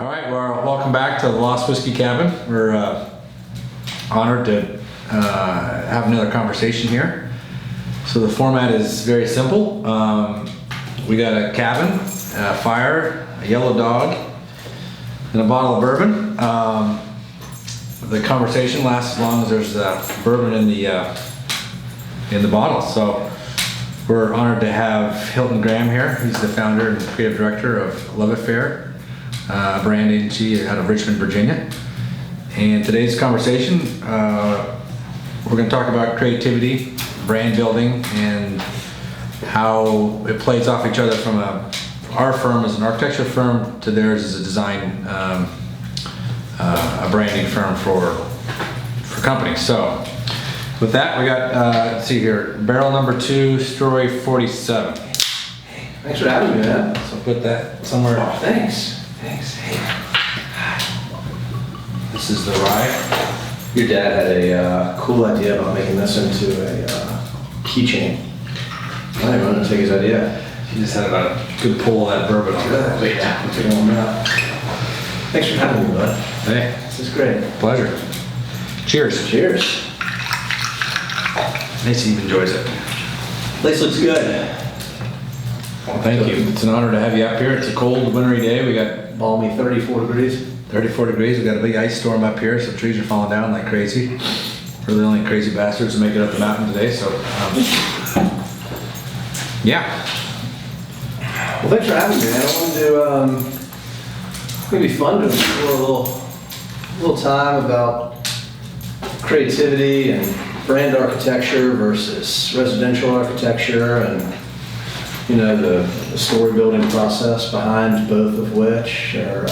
All right, well, welcome back to the Lost Whiskey Cabin. We're honored to have another conversation here. So the format is very simple. We got a cabin, a fire, a yellow dog, and a bottle of bourbon. The conversation lasts as long as there's bourbon in the bottle. So we're honored to have Hilton Graham here. He's the founder and creative director of Love Affair, a brand agency out of Richmond, Virginia. And today's conversation, we're going to talk about creativity, brand building, and how it plays off each other from our firm as an architecture firm to theirs as a design, a branding firm for companies. So with that, we got, let's see here, barrel number 2, story 47. Thanks for having me, man. So put that somewhere. Oh, thanks. Thanks. Hey. This is the rye. Your dad had a cool idea about making this into a keychain. I didn't want to take his idea. He just had about a good pull of that bourbon on it. Wait, I'm taking one out. Thanks for having me, bud. Hey, This is great. pleasure. Cheers. Cheers. Macy enjoys it. Place looks good. Well, thank you. It's an honor to have you up here. It's a cold, wintry day. We got Balmy 34 degrees. 34 degrees. We got a big ice storm up here, so trees are falling down like crazy. We're the only crazy bastards to make it up the mountain today, so yeah. Well, thanks for having me, man. I wanted to, it's gonna be fun to explore a little time about creativity and brand architecture versus residential architecture, and you know, the story building process behind both of which are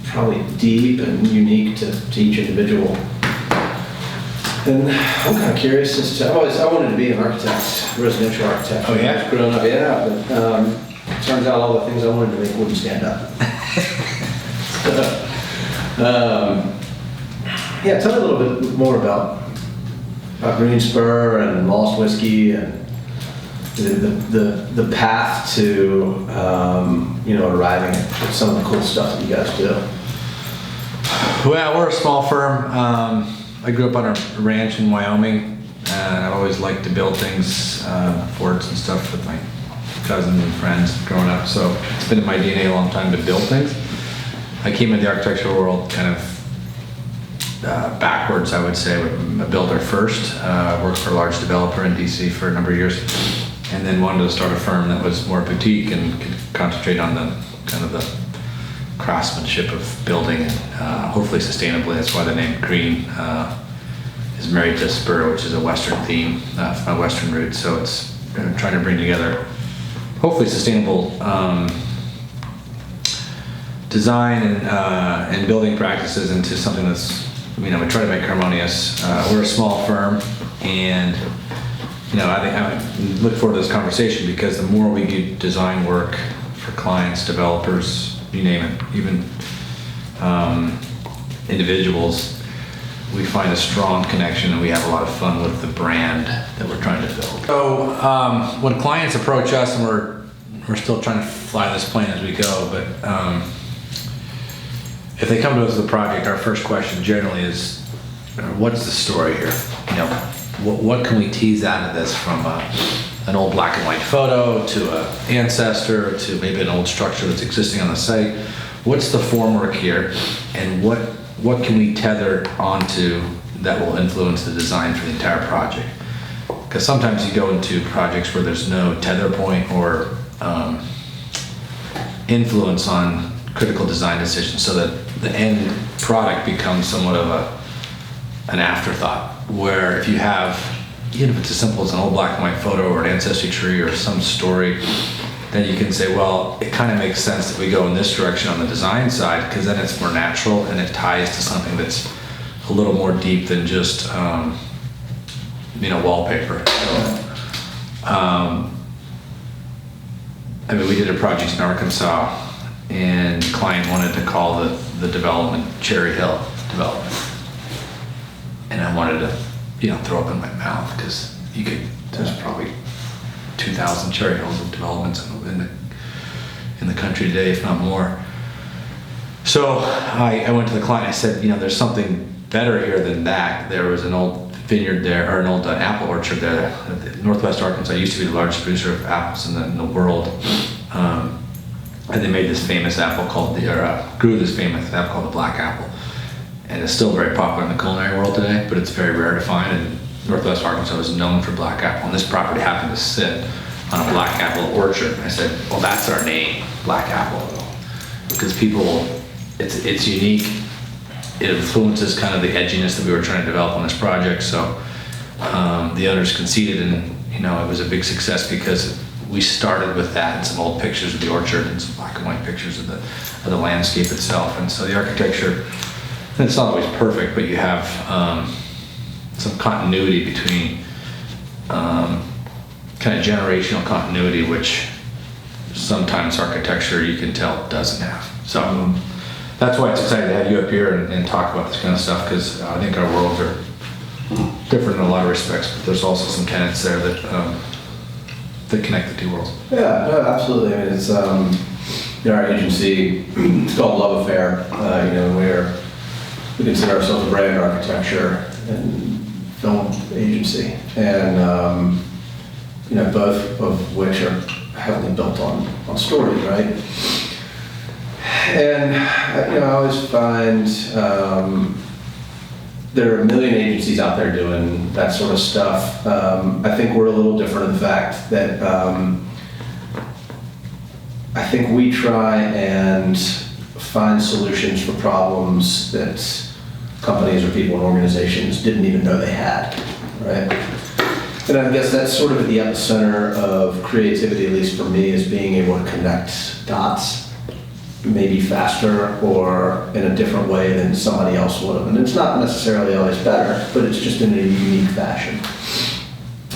probably deep and unique to each individual. And I'm kind of curious as to, I wanted to be an architect, residential architect. Oh, yeah? When I was growing up, yeah, but turns out all the things I wanted to make wouldn't stand up. Yeah, tell me a little bit more about Green Spur and Lost Whiskey and the path to you know, arriving at some of the cool stuff that you guys do. Well, we're a small firm. I grew up on a ranch in Wyoming, and I've always liked to build things, forts and stuff with my cousins and friends growing up. So it's been in my DNA a long time to build things. I came into the architectural world kind of backwards, I would say. I'm a builder first. Worked for a large developer in DC for a number of years, and then wanted to start a firm that was more boutique and could concentrate on the kind of the craftsmanship of building, and hopefully sustainably. That's why the name Green is married to Spur, which is a Western theme from my Western roots. So it's trying to bring together hopefully sustainable design and building practices into something that's, you know, we try to make harmonious. We're a small firm, and you know, I look forward to this conversation because the more we do design work for clients, developers, you name it, even individuals, we find a strong connection and we have a lot of fun with the brand that we're trying to build. So when clients approach us, and we're still trying to fly this plane as we go, but if they come to us with a project, our first question generally is, what's the story here? You know, what can we tease out of this from an old black and white photo to an ancestor to maybe an old structure that's existing on the site? What's the formwork here, and what can we tether onto that will influence the design for the entire project? Because sometimes you go into projects where there's no tether point or influence on critical design decisions, so that the end product becomes somewhat of an afterthought, where if you have, even if it's as simple as an old black and white photo or an ancestry tree or some story, then you can say, well, it kind of makes sense that we go in this direction on the design side, because then it's more natural and it ties to something that's a little more deep than just you know, wallpaper. So, I mean, we did a project in Arkansas, and the client wanted to call the development Cherry Hill Development, and I wanted to, you know, throw up in my mouth, because there's probably 2,000 Cherry Hills of developments in the country today, if not more. So I went to the client, I said, there's something better here than that. There was an old vineyard there, or an old apple orchard there. Northwest Arkansas used to be the largest producer of apples in the world. And they made this famous apple grew this famous apple called the black apple. And it's still very popular in the culinary world today, but it's very rare to find. And Northwest Arkansas is known for black apple. And this property happened to sit on a black apple orchard. I said, well, that's our name, black apple. Because it's unique. It influences kind of the edginess that we were trying to develop on this project. So the owners conceded, and it was a big success because we started with that and some old pictures of the orchard and some black and white pictures of the landscape itself. And so the architecture, and it's not always perfect, but you have some continuity between kind of generational continuity, which sometimes architecture you can tell doesn't have. So that's why it's exciting to have you up here and talk about this kind of stuff, because I think our worlds are different in a lot of respects, but there's also some tenets there that connect the two worlds. Yeah, no, absolutely. I mean, it's our agency. It's called Love Affair. We consider ourselves a brand architecture and film agency, and both of which are heavily built on stories, right? And I always find there are a million agencies out there doing that sort of stuff. I think we're a little different in the fact that I think we try and find solutions for problems that companies or people and organizations didn't even know they had, right? And I guess that's sort of at the epicenter of creativity, at least for me, is being able to connect dots, maybe faster or in a different way than somebody else would have. And it's not necessarily always better, but it's just in a unique fashion.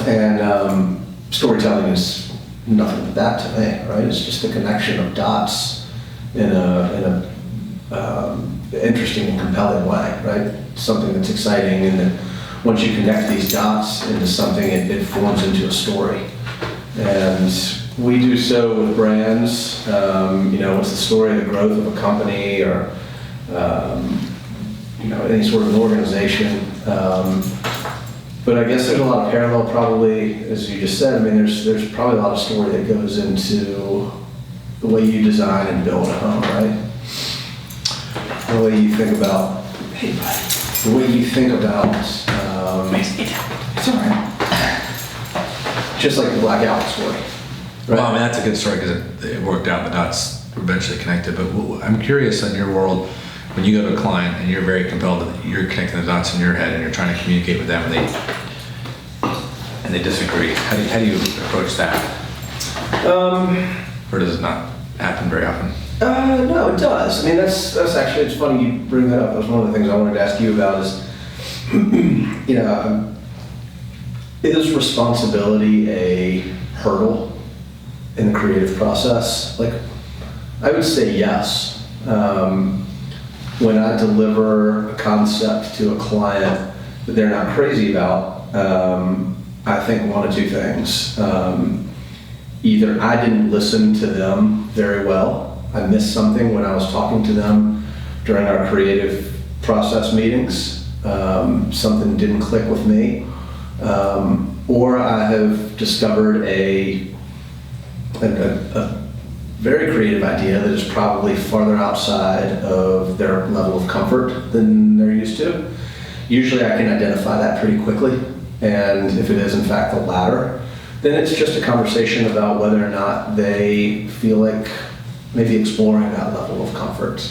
And storytelling is nothing but that to me, right? It's just the connection of dots in a interesting and compelling way, right? Something that's exciting, and then once you connect these dots into something, it forms into a story. And we do so with brands. What's the story of the growth of a company, or any sort of an organization. But I guess there's a lot of parallel, probably, as you just said. I mean, there's probably a lot of story that goes into the way you design and build a home, right? The way you think about, hey, buddy, the way you think about, it's all right. Just like the Black Apple story. Right? Well, I mean, that's a good story because it worked out. The dots were eventually connected. But I'm curious, in your world, when you go to a client and you're very compelled, that you're connecting the dots in your head and you're trying to communicate with them, and they disagree. How do you approach that? Or does it not happen very often? No, it does. I mean, that's actually, it's funny you bring that up. That was one of the things I wanted to ask you about is, is responsibility a hurdle in the creative process? Like, I would say yes. When I deliver a concept to a client that they're not crazy about, I think one of two things. Either I didn't listen to them very well, I missed something when I was talking to them during our creative process meetings, something didn't click with me, or I have discovered a very creative idea that is probably farther outside of their level of comfort than they're used to. Usually I can identify that pretty quickly, and if it is in fact the latter, then it's just a conversation about whether or not they feel like maybe exploring that level of comfort.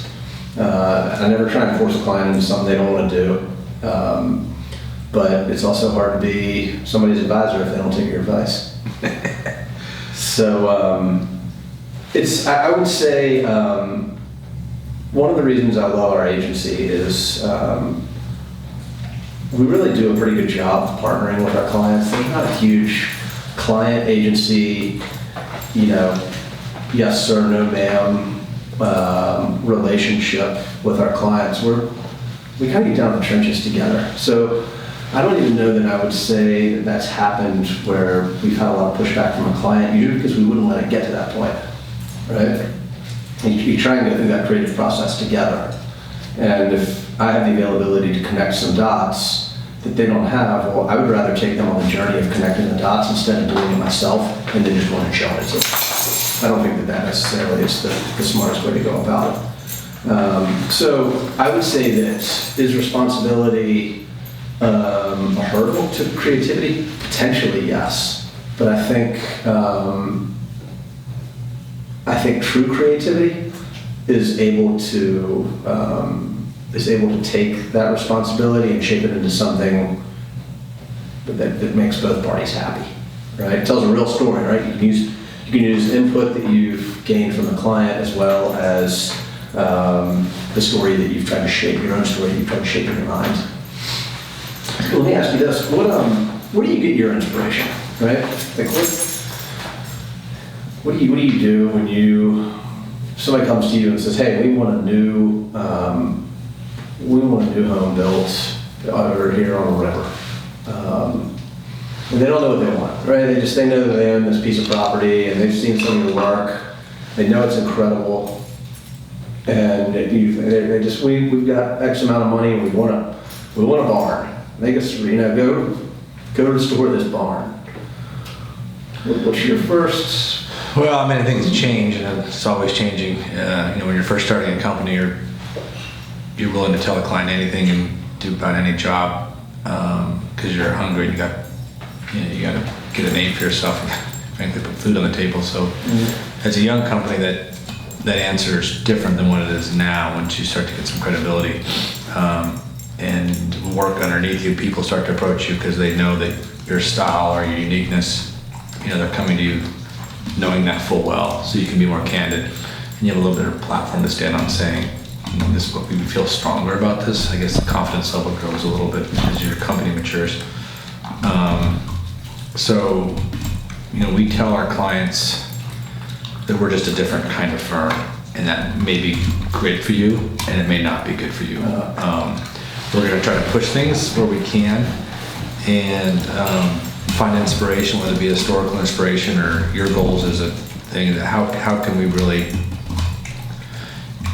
I never try and force a client into something they don't want to do, but it's also hard to be somebody's advisor if they don't take your advice. So I would say one of the reasons I love our agency is we really do a pretty good job of partnering with our clients. There's not a huge client agency, yes sir, no ma'am relationship with our clients. We kind of get down in the trenches together. So I don't even know that I would say that that's happened where we've had a lot of pushback from a client, usually because we wouldn't let it get to that point, right? And you try and go through that creative process together. And if I have the availability to connect some dots that they don't have, well, I would rather take them on the journey of connecting the dots instead of doing it myself and then just going and showing it to them. I don't think that necessarily is the smartest way to go about it. So I would say that is responsibility a hurdle to creativity? Potentially, yes. But I think true creativity is able to take that responsibility and shape it into something that makes both parties happy, right? It tells a real story, right? You can use input that you've gained from the client as well as the story that you've tried to shape, your own story that you've tried to shape in your mind. Well, let me ask you this: where do you get your inspiration, right? Like what do you do when somebody comes to you and says, "Hey, we want a new home built over here on a river," and they don't know what they want, right? They know that they own this piece of property and they've seen some of your work. They know it's incredible, and we've got X amount of money and we want a barn. Make us, go restore this barn. What's your first? Well, I mean, I think it's changed, and it's always changing. When you're first starting a company, you're willing to tell a client anything and do about any job because you're hungry. And you got to get a name for yourself and frankly put food on the table. So, as a young company, that answer is different than what it is now. Once you start to get some credibility and work underneath you, people start to approach you because they know that your style or your uniqueness. They're coming to you knowing that full well, so you can be more candid, and you have a little bit of platform to stand on saying, this is what we feel stronger about this. I guess the confidence level grows a little bit as your company matures. So, we tell our clients that we're just a different kind of firm, and that may be great for you, and it may not be good for you. We're going to try to push things where we can, and find inspiration, whether it be historical inspiration or your goals as a thing. That how can we really?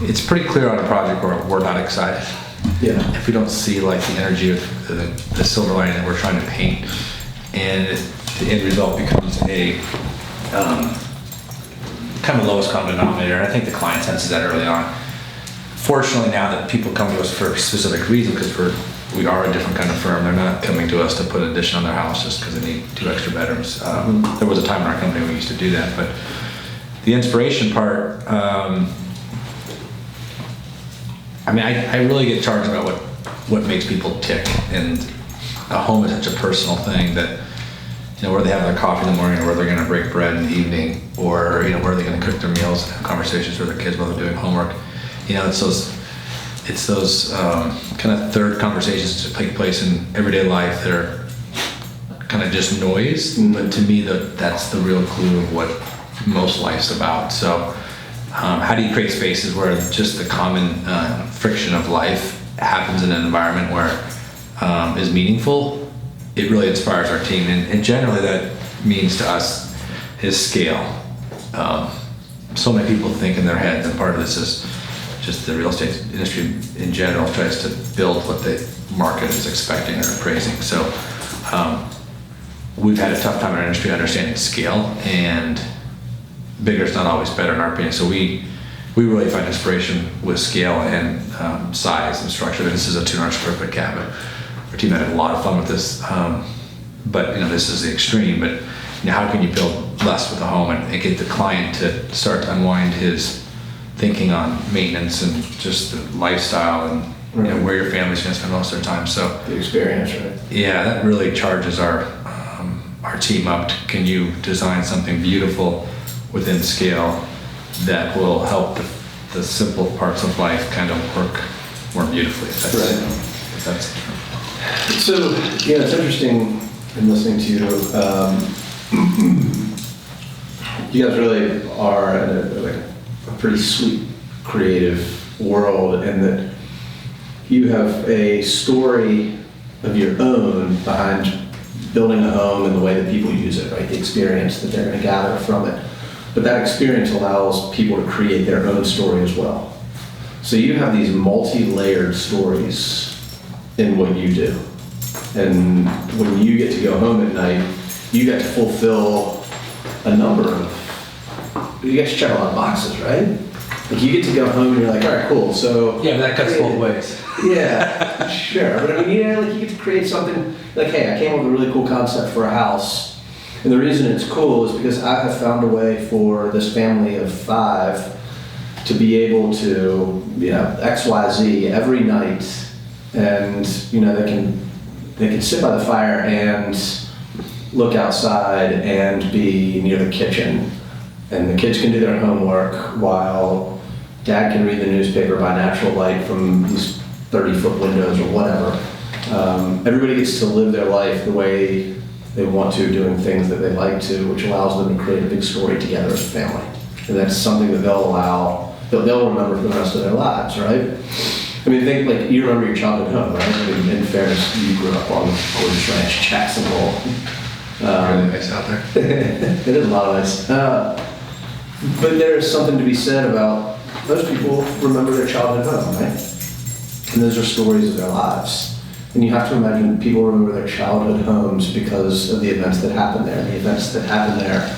It's pretty clear on a project where we're not excited. Yeah. If we don't see like the energy of the silver lining that we're trying to paint, and the end result becomes a kind of lowest common denominator. I think the client senses that early on. Fortunately, now that people come to us for a specific reason, because we are a different kind of firm. They're not coming to us to put an addition on their house just because they need 2 extra bedrooms. There was a time in our company we used to do that, but the inspiration part, I really get charged about what makes people tick, and a home is such a personal thing that, where they have their coffee in the morning, or where they're going to break bread in the evening, or, where they're going to cook their meals and have conversations with their kids while they're doing homework. It's those kind of third conversations that take place in everyday life that are kind of just noise, but to me that's the real clue of what most life's about. So how do you create spaces where just the common friction of life happens in an environment where is meaningful? It really inspires our team, and generally that means to us is scale. So many people think in their head that part of this is just the real estate industry in general tries to build what the market is expecting or appraising. So we've had a tough time in our industry understanding scale, and bigger is not always better in our opinion. So we really find inspiration with scale and size and structure. This is a 200 square foot cabin. Our team had a lot of fun with this, but this is the extreme. But how can you build less with a home and get the client to start to unwind his thinking on maintenance and just the lifestyle and where your family's going to spend most of their time. So the experience, right? Yeah, that really charges our team up. Can you design something beautiful within scale that will help the simple parts of life kind of work more beautifully? If that's So it's interesting in listening to you. You guys really are a pretty sweet, creative world, and that you have a story of your own behind building a home and the way that people use it, right? The experience that they're going to gather from it. but that experience allows people to create their own story as well. So you have these multi-layered stories in what you do. And when you get to go home at night, you get to fulfill a number of, you get to check a lot of boxes, right? Like you get to go home and you're like, all right, cool, so. Yeah, but that cuts both ways. Yeah, sure. But I mean, yeah, like you get to create something, like, hey, I came up with a really cool concept for a house. And the reason it's cool is because I have found a way for this family of 5 to be able to, X, Y, Z every night. And, they can sit by the fire and look outside and be near the kitchen. And the kids can do their homework while dad can read the newspaper by natural light from these 30-foot windows or whatever. Everybody gets to live their life the way they want to, doing things that they like to, which allows them to create a big story together as a family. And that's something that they'll remember for the rest of their lives, right? I mean, think like you remember your childhood home, right? I mean, in fairness, you grew up on Gordon's Ranch, Jacksonville. Really nice out there. It is a lot of nice. But there's something to be said about those people remember their childhood home, right? And those are stories of their lives. And you have to imagine people remember their childhood homes because of the events that happened there. The events that happened there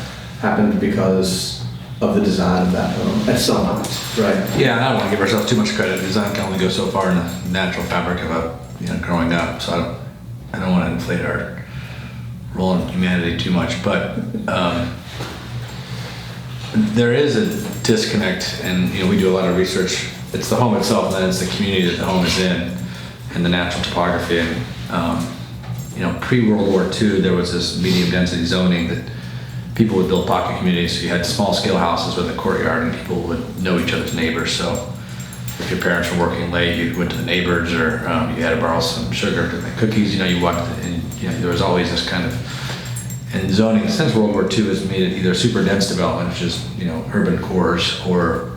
happened because of the design of that home at some point, right? Yeah, and I don't want to give ourselves too much credit. Design can only go so far in the natural fabric of growing up. So I don't want to inflate our role in humanity too much, but there is a disconnect, and we do a lot of research. It's the home itself, and then it's the community that the home is in, and the natural topography. And pre-World War II, there was this medium density zoning that people would build pocket communities. So you had small scale houses with a courtyard, and people would know each other's neighbors. So if your parents were working late, you went to the neighbors, or you had to borrow some sugar to make cookies. You walked, and there was always this kind of. And zoning since World War II has made it either super dense development, which is urban cores, or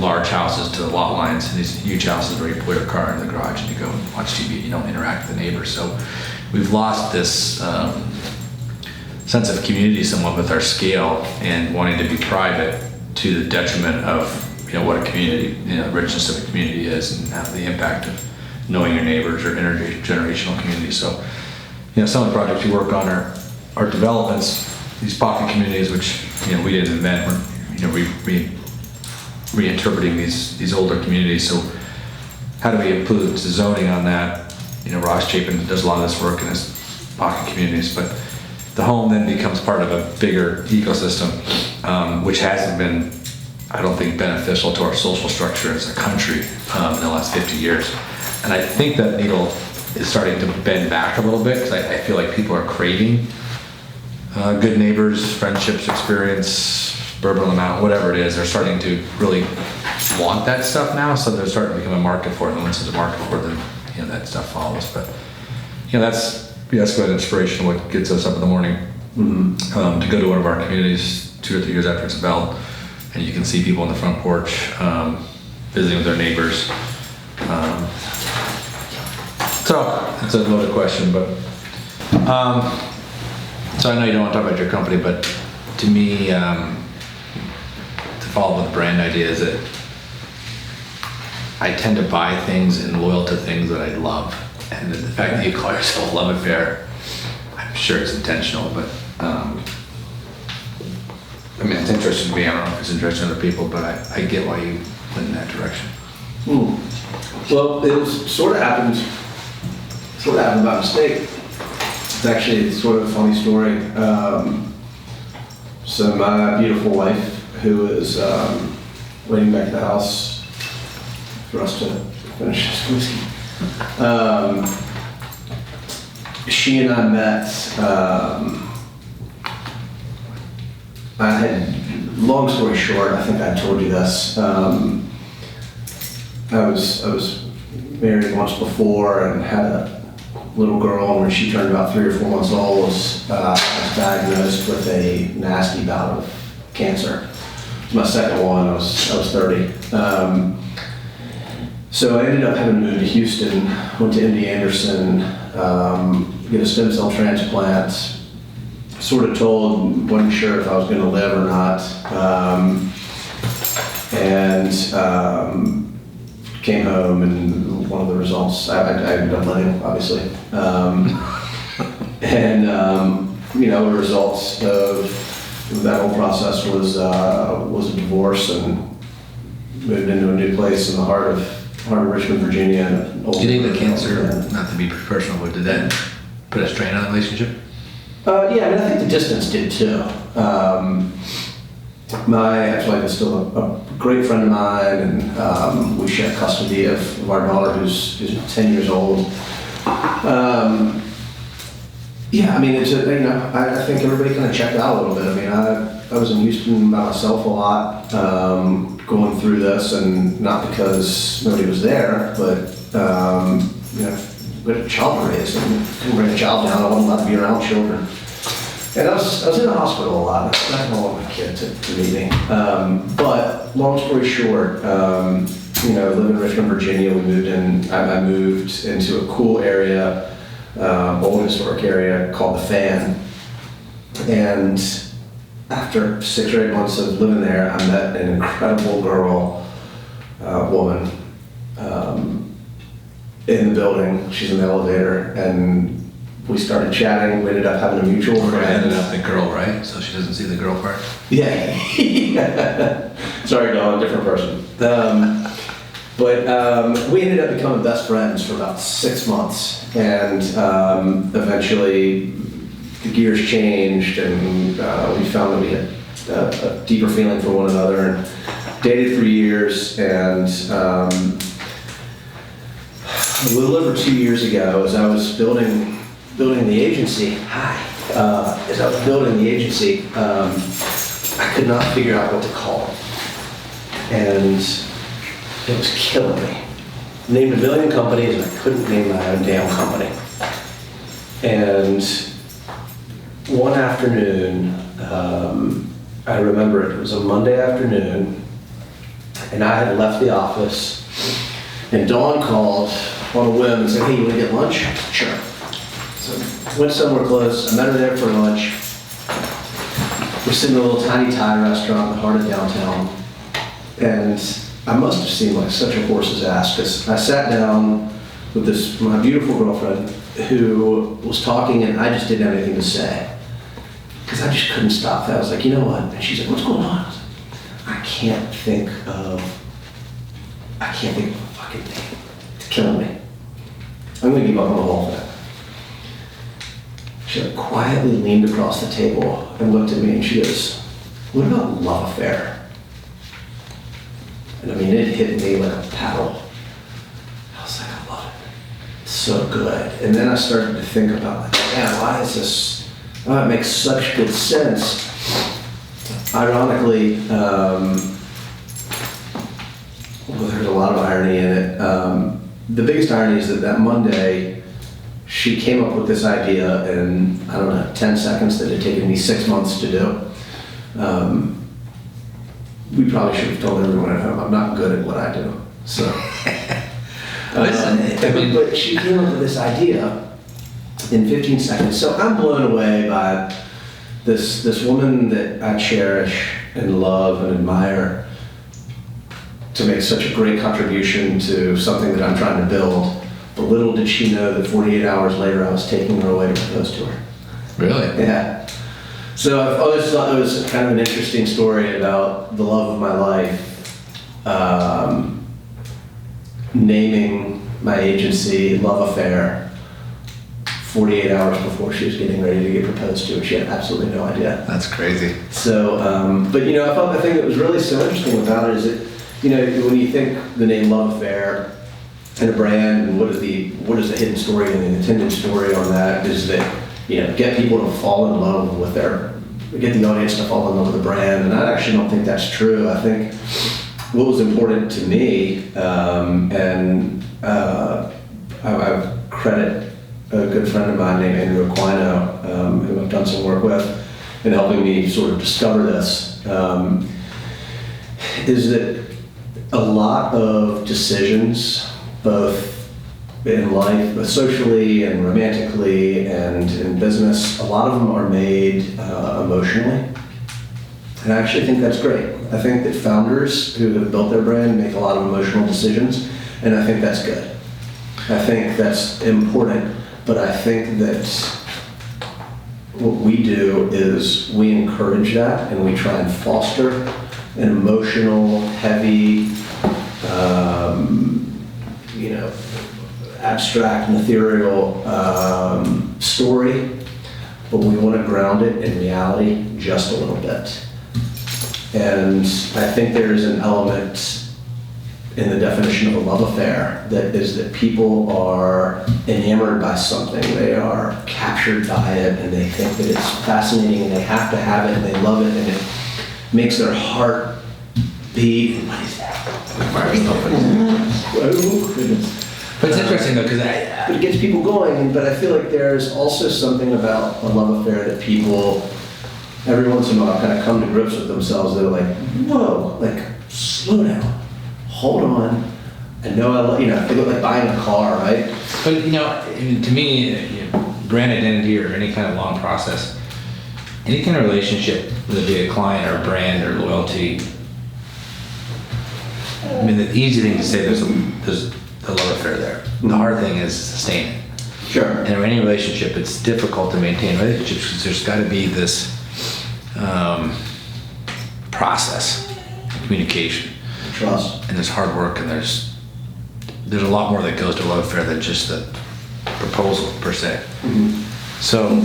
large houses to the lot lines, and these huge houses where you put your car in the garage and you go and watch TV. You don't interact with the neighbors. So we've lost this sense of community somewhat with our scale and wanting to be private, to the detriment of what a community, richness of a community is, and the impact of knowing your neighbors or intergenerational community. So some of the projects we work on are developments, these pocket communities, which we didn't invent. We're reinterpreting these older communities. So how do we improve zoning on that? Ross Chapin does a lot of this work in his pocket communities, but the home then becomes part of a bigger ecosystem, which hasn't been, I don't think, beneficial to our social structure as a country in the last 50 years. And I think that needle is starting to bend back a little bit, because I feel like people are craving good neighbors, friendships, experience, bourbon on the mountain, whatever it is. They're starting to really want that stuff now, so they're starting to become a market for it. And once there's a market for it, then that stuff follows. But that's quite inspirational. What gets us up in the morning to go to one of our communities 2 or 3 years after it's developed, and you can see people on the front porch visiting with their neighbors. So it's a loaded question, but so I know you don't want to talk about your company, but to me, to follow up with the brand idea, is that I tend to buy things and loyal to things that I love. And the fact that you call yourself Love Affair, I'm sure it's intentional, but it's interesting to me. I don't know if it's interesting to other people, but I get why you went in that direction. Well, it was sort of happened by mistake. It's sort of a funny story. So my beautiful wife, who is waiting back at the house for us to finish this whiskey, she and I met. I had, long story short, I think I told you this. I was married once before and had a little girl, and when she turned about 3 or 4 months old, was diagnosed with a nasty bout of cancer. It was my second one. I was 30. So I ended up having to move to Houston. Went to MD Anderson, get a stem cell transplant, sort of told, wasn't sure if I was gonna live or not. Came home, and one of the results, I ended up living, obviously. The results of that whole process was a divorce, and moved into a new place in the heart of Richmond, Virginia. Do you think the cancer, not to be personal, but did that put a strain on the relationship? Yeah, I think the distance did too. My ex-wife is still a great friend of mine, and we share custody of our daughter, who's 10 years old. I think everybody kind of checked out a little bit. I mean, I was in Houston by myself a lot, going through this, and not because nobody was there, but we had a child to raise, and couldn't bring a child down. I wasn't allowed to be around children. And I was in the hospital a lot. I didn't want my kid to meet me. But long story short, live in Richmond, Virginia. I moved into a cool area, old historic area called the Fan. And after 6 or 8 months of living there, I met an incredible woman, in the building. She's in the elevator, and we started chatting. We ended up having a mutual friend. Ended up the girl, right? So she doesn't see the girl part? Yeah. Sorry, Dawn, different person. We ended up becoming best friends for about 6 months, and eventually the gears changed, and we found that we had a deeper feeling for one another, and dated for years. And a little over 2 years ago, as I was building the agency, I could not figure out what to call it. And it was killing me. Named a million companies, and I couldn't name my own damn company. And one afternoon, I remember it was a Monday afternoon, and I had left the office, and Dawn called on a whim and said, "Hey, you want to get lunch?" I said, "Sure." So went somewhere close. I met her there for lunch. We're sitting in a little tiny Thai restaurant in the heart of downtown. And I must have seemed like such a horse's ass, because I sat down with my beautiful girlfriend, who was talking, and I just didn't have anything to say. Because I just couldn't stop that. I was like, you know what? And she's like, "What's going on?" I was like, I can't think of a fucking name. It's killing me. I'm gonna give up on the whole thing. She quietly leaned across the table and looked at me, and she goes, "What about Love Affair?" And I mean, it hit me like a paddle. I was like, I love it. It's so good. And then I started to think about, like, man, why is this? Oh, it makes such good sense. Ironically, there's a lot of irony in it. The biggest irony is that Monday, she came up with this idea in, 10 seconds that had taken me 6 months to do. We probably should have told everyone at home I'm not good at what I do. So, but she came up with this idea in 15 seconds. So I'm blown away by this woman that I cherish and love and admire, to make such a great contribution to something that I'm trying to build. But little did she know that 48 hours later I was taking her away to propose to her. Really? Yeah. So I've always thought it was kind of an interesting story about the love of my life, naming my agency Love Affair 48 hours before she was getting ready to get proposed to, and she had absolutely no idea. That's crazy. So, I think that was really so interesting about it is that, when you think the name Love Affair and a brand, and what is the hidden story and the intended story on that is that, get people to fall in love with get the audience to fall in love with the brand. And I actually don't think that's true. I think what was important to me, I credit a good friend of mine named Andrew Aquino, who I've done some work with, in helping me sort of discover this, is that a lot of decisions, both in life, but socially and romantically and in business, a lot of them are made emotionally. And I actually think that's great. I think that founders who have built their brand make a lot of emotional decisions, and I think that's good. I think that's important, but I think that what we do is we encourage that and we try and foster an emotional, heavy, abstract and ethereal story, but we want to ground it in reality just a little bit. And I think there is an element in the definition of a love affair that is that people are enamored by something. They are captured by it and they think that it's fascinating and they have to have it and they love it and it makes their heart beat. What is that? Oh, goodness. But it's interesting though, because but it gets people going, but I feel like there's also something about a love affair that people every once in a while kind of come to grips with themselves. They're like, whoa, like slow down, hold on. I know I love, I feel like buying a car, right? But to me, brand identity or any kind of long process, any kind of relationship, whether it be a client or a brand or loyalty. I mean, the easy thing to say there's a love affair there. The hard thing is sustaining. Sure. And in any relationship, it's difficult to maintain relationships because there's got to be this process, communication, Trust, and there's hard work, and there's a lot more that goes to a love affair than just the proposal per se. Mm-hmm. So,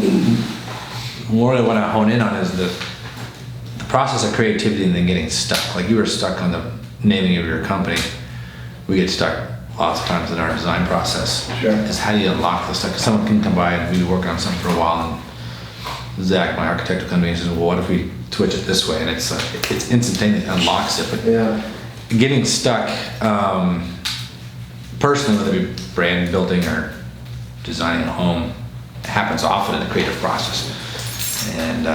what I want to hone in on is the process of creativity and then getting stuck. Like you were stuck on the naming of your company. We get stuck lots of times in our design process. Sure. Is how do you unlock the stuff? Someone can come by and we've been working on something for a while, and Zach, my architect, will come to me and says, "Well, what if we switch it this way?" And it's instantaneous, it unlocks it. But yeah. getting stuck, personally, whether it be brand building or designing a home, happens often in the creative process. And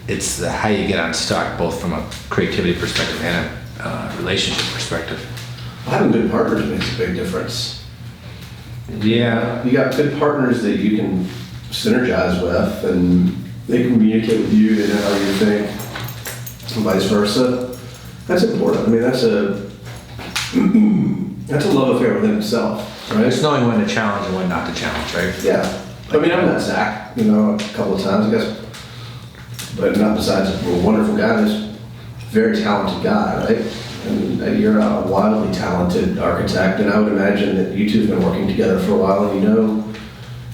it's how you get unstuck, both from a creativity perspective and a relationship perspective. Having good partners makes a big difference. Yeah. You got good partners that you can synergize with and they communicate with you, they know how you think, and vice versa. That's important. I mean, that's a love affair within itself, right? It's knowing when to challenge and when not to challenge, right? Yeah. I mean, I've met Zach, a couple of times, I guess, but not besides a wonderful guy, he's a very talented guy, right? And you're a wildly talented architect, and I would imagine that you two have been working together for a while, and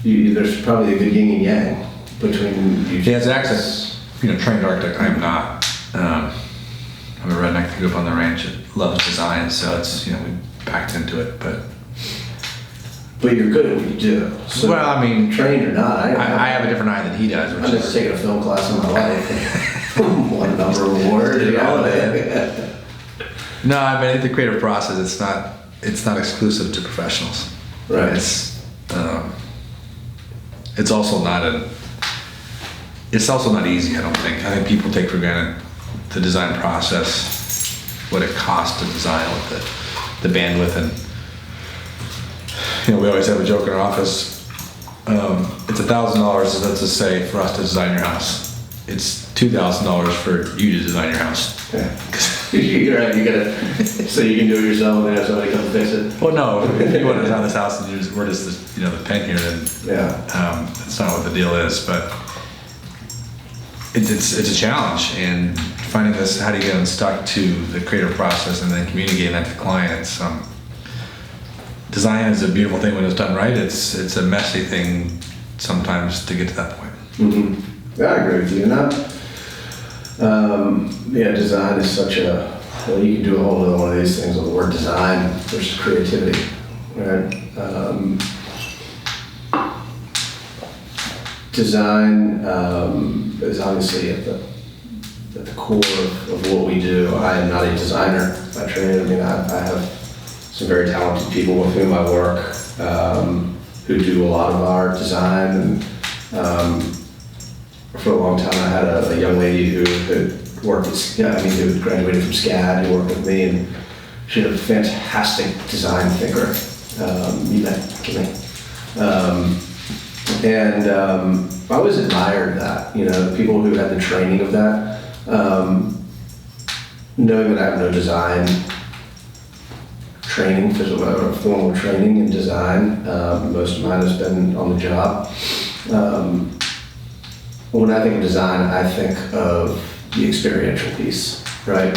there's probably a good yin and yang between you two. Yeah, Zach's a trained architect. I'm not. I'm a redneck who grew up on the ranch and loves design, so it's, we backed into it, but you're good at what you do. So well, I mean, trained or not, I have a different eye than he does. I've never taken a film class in my life. One number award, No, I mean, I think the creative process, it's not exclusive to professionals. Right. It's also not easy, I don't think. I think people take for granted the design process, what it costs to design with the bandwidth, and we always have a joke in our office. It's $1,000, let's just say, for us to design your house. It's $2,000 for you to design your house. Yeah. You're right, you gotta, so you can do it yourself and then have somebody come fix it. Well, no, if you want to design this house and we're just the pen here, then that's not what the deal is. But it's a challenge, and finding this, how do you get unstuck to the creative process and then communicating that to clients. Design is a beautiful thing when it's done right. It's a messy thing sometimes to get to that point. Mm-hmm. Yeah, I agree with you. Design is such you can do a whole other one of these things with the word design versus creativity, right? Design is obviously at the core of what we do. I am not a designer by trade. I mean, I have some very talented people with whom I work who do a lot of our design, and for a long time I had a young lady who worked who graduated from SCAD, who worked with me, and she's a fantastic design thinker. You met me. I always admired that, the people who had the training of that, knowing that I have no design training, physical formal training in design. Most of mine has been on the job. When I think of design, I think of the experiential piece, right?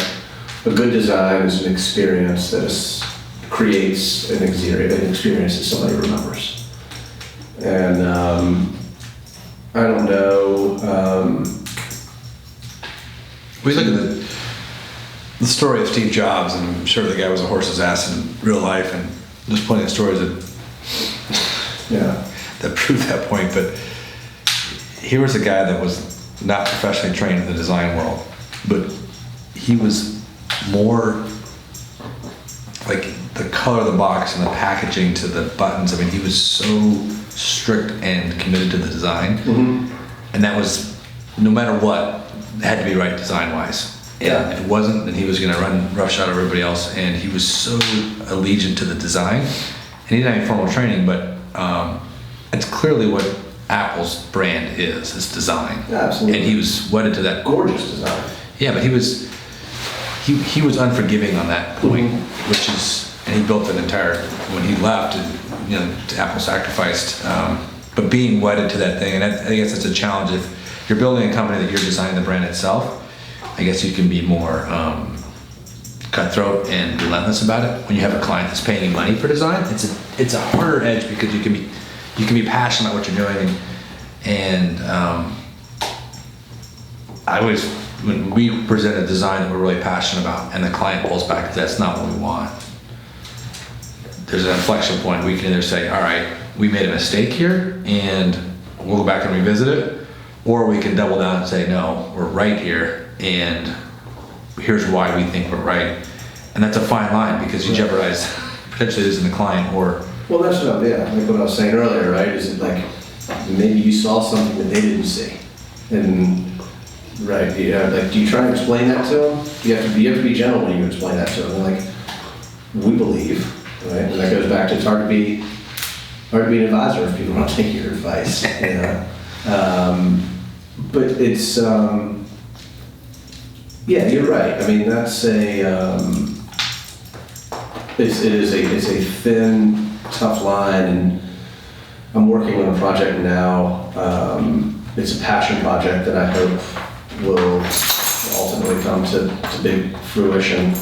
A good design is an experience that creates an experience that somebody remembers. And I don't know. We look at the story of Steve Jobs, and I'm sure the guy was a horse's ass in real life, and there's plenty of stories that prove that point. But here was a guy that was not professionally trained in the design world, but he was more like the color of the box and the packaging to the buttons. I mean, he was so strict and committed to the design, and that was, no matter what, it had to be right design-wise. Yeah. If it wasn't, then he was going to run roughshod over everybody else, and he was so allegiant to the design. And he didn't have any formal training, but it's clearly what Apple's brand is design. Absolutely. And he was wedded to that. Gorgeous design. Yeah, but he was unforgiving on that point, which is, and he built an entire, when he left, Apple sacrificed, but being wedded to that thing, and I guess that's a challenge. If you're building a company that you're designing the brand itself, I guess you can be more cutthroat and relentless about it. When you have a client that's paying you money for design, it's a harder edge, because you can be passionate about what you're doing, and I always, when we present a design that we're really passionate about and the client pulls back, that's not what we want, there's an inflection point. We can either say, all right, we made a mistake here and we'll go back and revisit it, or we can double down and say, no, we're right here and here's why we think we're right. And that's a fine line, because you jeopardize potentially losing the client. Or well, that's what like what I was saying earlier, right? Is it like maybe you saw something that they didn't see, and right, like, do you try to explain that to them? You have to be gentle when you explain that to them. They're like, we believe, right? And that goes back to, it's hard to be an advisor if people don't take your advice. But it's yeah, you're right. I mean, that's it's a thin, tough line, and I'm working on a project now. It's a passion project that I hope will ultimately come to big fruition.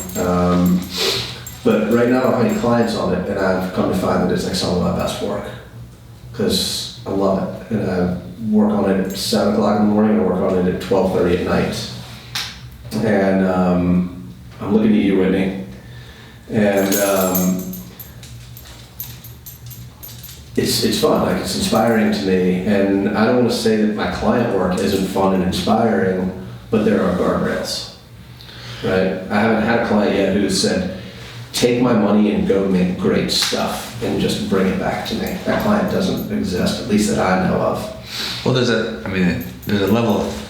But right now I don't have any clients on it, and I've come to find that it's like some of my best work, because I love it. And I work on it at 7 o'clock in the morning, and I work on it at 12:30 at night. And I'm looking at you, Whitney, and it's fun, like, it's inspiring to me. And I don't want to say that my client work isn't fun and inspiring, but there are guardrails, right? I haven't had a client yet who said, take my money and go make great stuff and just bring it back to me. That client doesn't exist, at least that I know of. well, there's a level of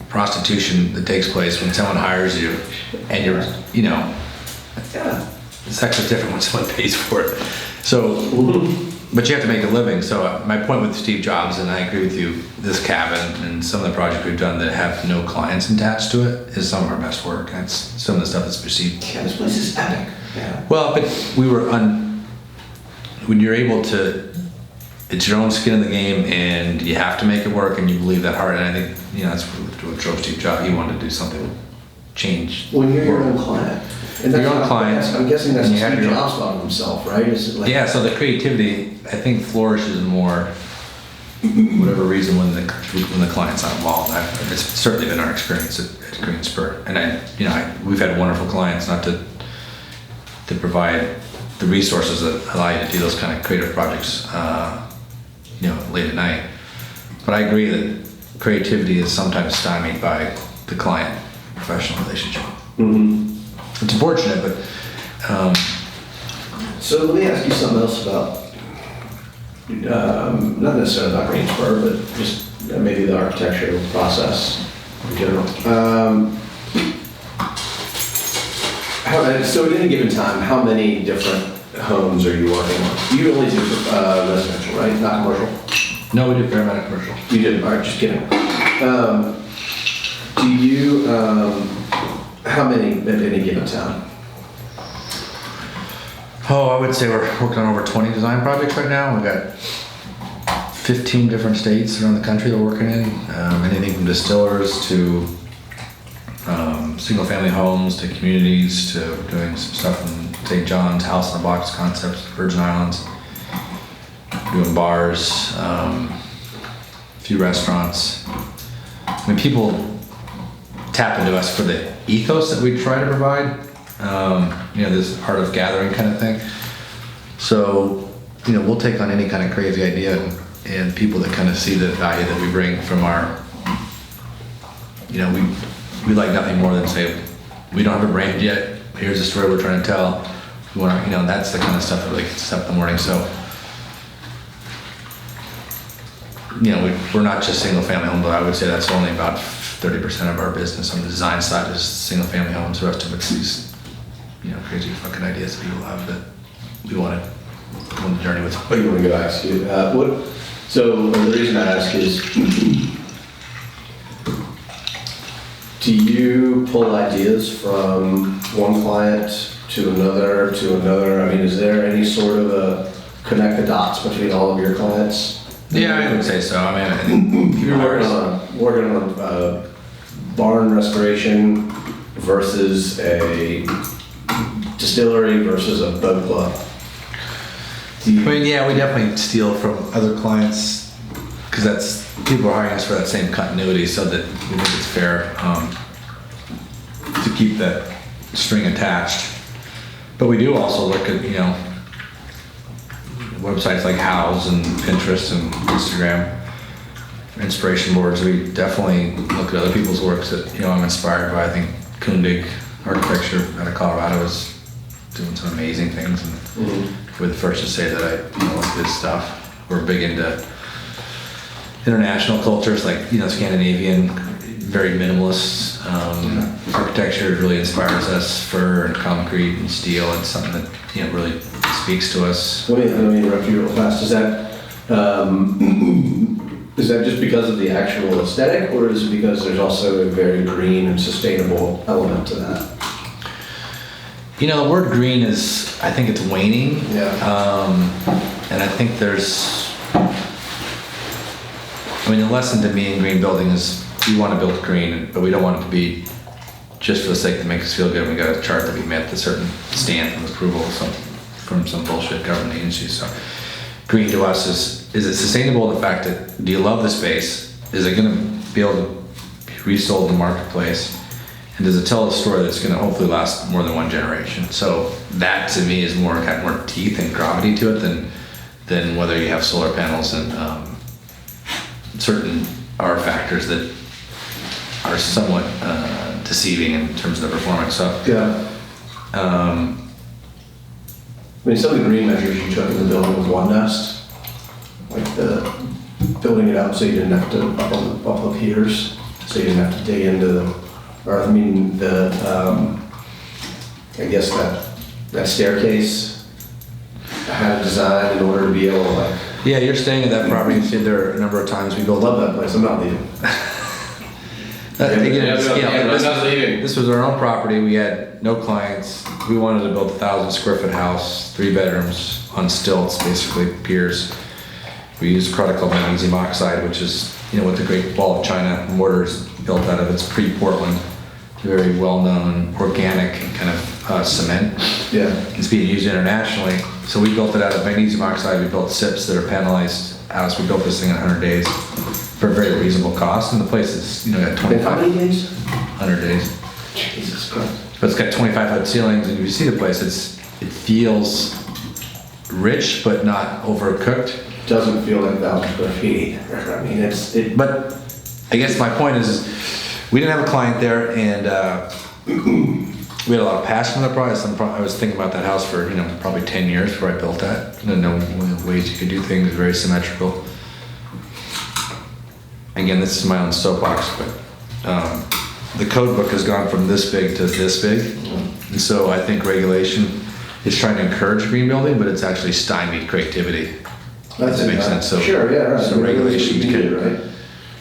prostitution that takes place when someone hires you, and you're, Yeah. sex is different when someone pays for it. So, but you have to make a living. So my point with Steve Jobs, and I agree with you, this cabin and some of the projects we've done that have no clients attached to it is some of our best work. That's some of the stuff that's perceived. Yeah, this place is epic. Yeah. Well, but we were when you're able to, it's your own skin in the game, and you have to make it work, and you believe that hard. And I think, that's what drove Steve Jobs. He wanted to do something to change. When you're your own client. And Your own client. I'm guessing that's and you have Steve your- Jobs about himself, right? Is it like, Yeah, so the creativity, I think, flourishes more, whatever reason, when the client's not involved. It's certainly been our experience at Green Spur, and we've had wonderful clients, not to provide the resources that allow you to do those kind of creative projects, late at night. But I agree that creativity is sometimes stymied by the client-professional relationship. Mm-hmm. It's unfortunate, but So let me ask you something else about, not necessarily about Green Spur, but just maybe the architecture process in general. So at any given time, how many different homes are you working on? You only do residential, right? Not commercial? No, we do a fair amount of commercial. You did, all right, just kidding. Do you, how many at any given time? Oh, I would say we're working on over 20 design projects right now. We've got 15 different states around the country that we're working in. Anything from distillers to single-family homes to communities to doing some stuff in St. John's, House in a Box concepts, Virgin Islands, doing bars, a few restaurants. I mean, people tap into us for the ethos that we try to provide. This art of gathering kind of thing. So, we'll take on any kind of crazy idea and people that kind of see the value that we bring from our, we like nothing more than say, we don't have a brand yet. Here's the story we're trying to tell. We want to, that's the kind of stuff that really gets us up in the morning. So, we're not just single family home, but I would say that's only about 30% of our business on the design side is single family homes. The rest of it's these, crazy fucking ideas that people have that we want to go on the journey with. What do you want to go ask you? So the reason I ask is, do you pull ideas from one client to another to another? I mean, is there any sort of a connect the dots between all of your clients? Yeah, I would say so. I mean, you're working on barn restoration versus a distillery versus a boat club. I mean, yeah, we definitely steal from other clients because people are hiring us for that same continuity, so that we think it's fair to keep that string attached. But we do also look at websites like Houzz and Pinterest and Instagram, inspiration boards. We definitely look at other people's works that I'm inspired by. I think Kundig Architecture out of Colorado is doing some amazing things, and we're the first to say that I like this stuff. We're big into international cultures like Scandinavian, very minimalist architecture. Really inspires us. Fur and concrete and steel. It's something that really speaks to us. Let me interrupt you real fast. Is that just because of the actual aesthetic, or is it because there's also a very green and sustainable element to that? The word green is, I think it's waning. Yeah. And I think the lesson to me in green building is we want to build green, but we don't want it to be just for the sake that makes us feel good. We got a chart that we met a certain stamp of approval from some bullshit government agency. So green to us is it sustainable in the fact that, do you love the space? Is it going to be able to be resold in the marketplace? And does it tell a story that's going to hopefully last more than one generation? So that to me is more teeth and gravity to it than whether you have solar panels and certain R factors that are somewhat deceiving in terms of the performance. So yeah. Some of the green measures you took in the building was one nest, like the building it up so you didn't have to up the piers, so you didn't have to dig into the earth. I guess that staircase had a design in order to be able to Yeah, you're staying at that property. You stayed there a number of times. We built. Love that place. I'm not leaving. This was our own property. We had no clients. We wanted to build a 1,000 square foot house, 3 bedrooms on stilts, basically piers. We used a product called magnesium oxide, which is what the Great Wall of China mortar is built out of. It's pre-Portland, very well-known organic kind of cement. Yeah, it's being used internationally. So we built it out of magnesium oxide. We built SIPs that are panelized house. We built this thing in 100 days. For a very reasonable cost, and the place is, got 25. How many days? 100 days. Jesus Christ. But it's got 25-foot ceilings, and if you see the place, it feels rich, but not overcooked. Doesn't feel like 1,000 square feet. I mean, But I guess my point is we didn't have a client there, and we had a lot of passion for the price. I was thinking about that house for, probably 10 years before I built that. I didn't know ways you could do things, very symmetrical. Again, this is my own soapbox, but the code book has gone from this big to this big. And so I think regulation is trying to encourage green building, but it's actually stymied creativity. Does that make sense? So, sure, yeah, right. So regulation can, right?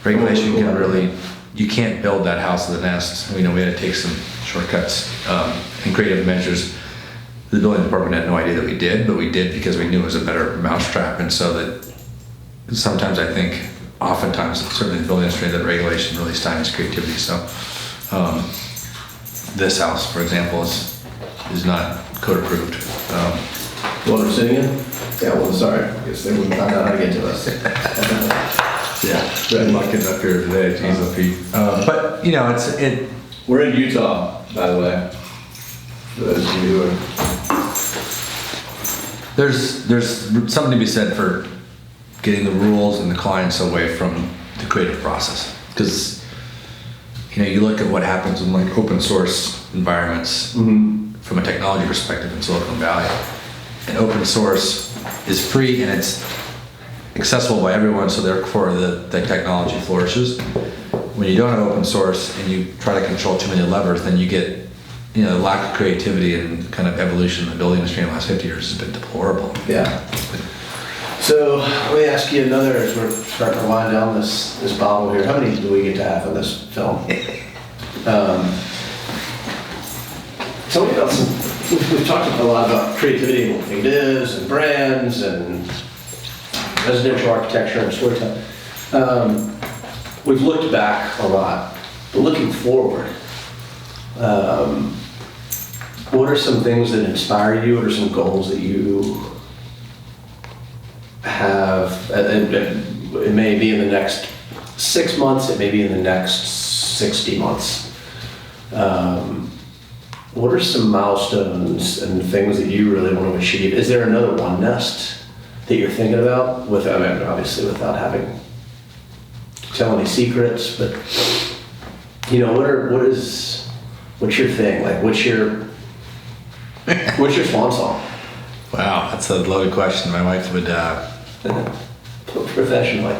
regulation can really, you can't build that house of the nest. We had to take some shortcuts and creative measures. The building department had no idea that we did, but we did because we knew it was a better mousetrap. And so that sometimes I think, oftentimes, certainly in the building industry, that regulation really stymies creativity. So this house, for example, is not code approved. The one we're sitting in? Yeah, well, sorry, I guess they wouldn't find out how to get to us. Yeah, right. Luck getting up here today, geez, Pete. But We're in Utah, by the way. For those of you who are... There's something to be said for getting the rules and the clients away from the creative process, because you look at what happens in like open source environments from a technology perspective in Silicon Valley, and open source is free and it's accessible by everyone, so therefore the technology flourishes. When you don't have open source and you try to control too many levers, then you get lack of creativity, and kind of evolution in the building industry in the last 50 years has been deplorable. Yeah. So let me ask you another, as we're starting to wind down this bottle here. How many do we get to have in this film? Tell me about we've talked a lot about creativity and what it is, and brands, and residential architecture and storytelling. We've looked back a lot, but looking forward, what are some things that inspire you? What are some goals that you have? It may be in the next 6 months, it may be in the next 60 months. What are some milestones and things that you really want to achieve? Is there another One Nest that you're thinking about? Obviously without having to tell any secrets, but what's your thing? Like, what's your swan song? Wow, that's a loaded question. My wife would professionally.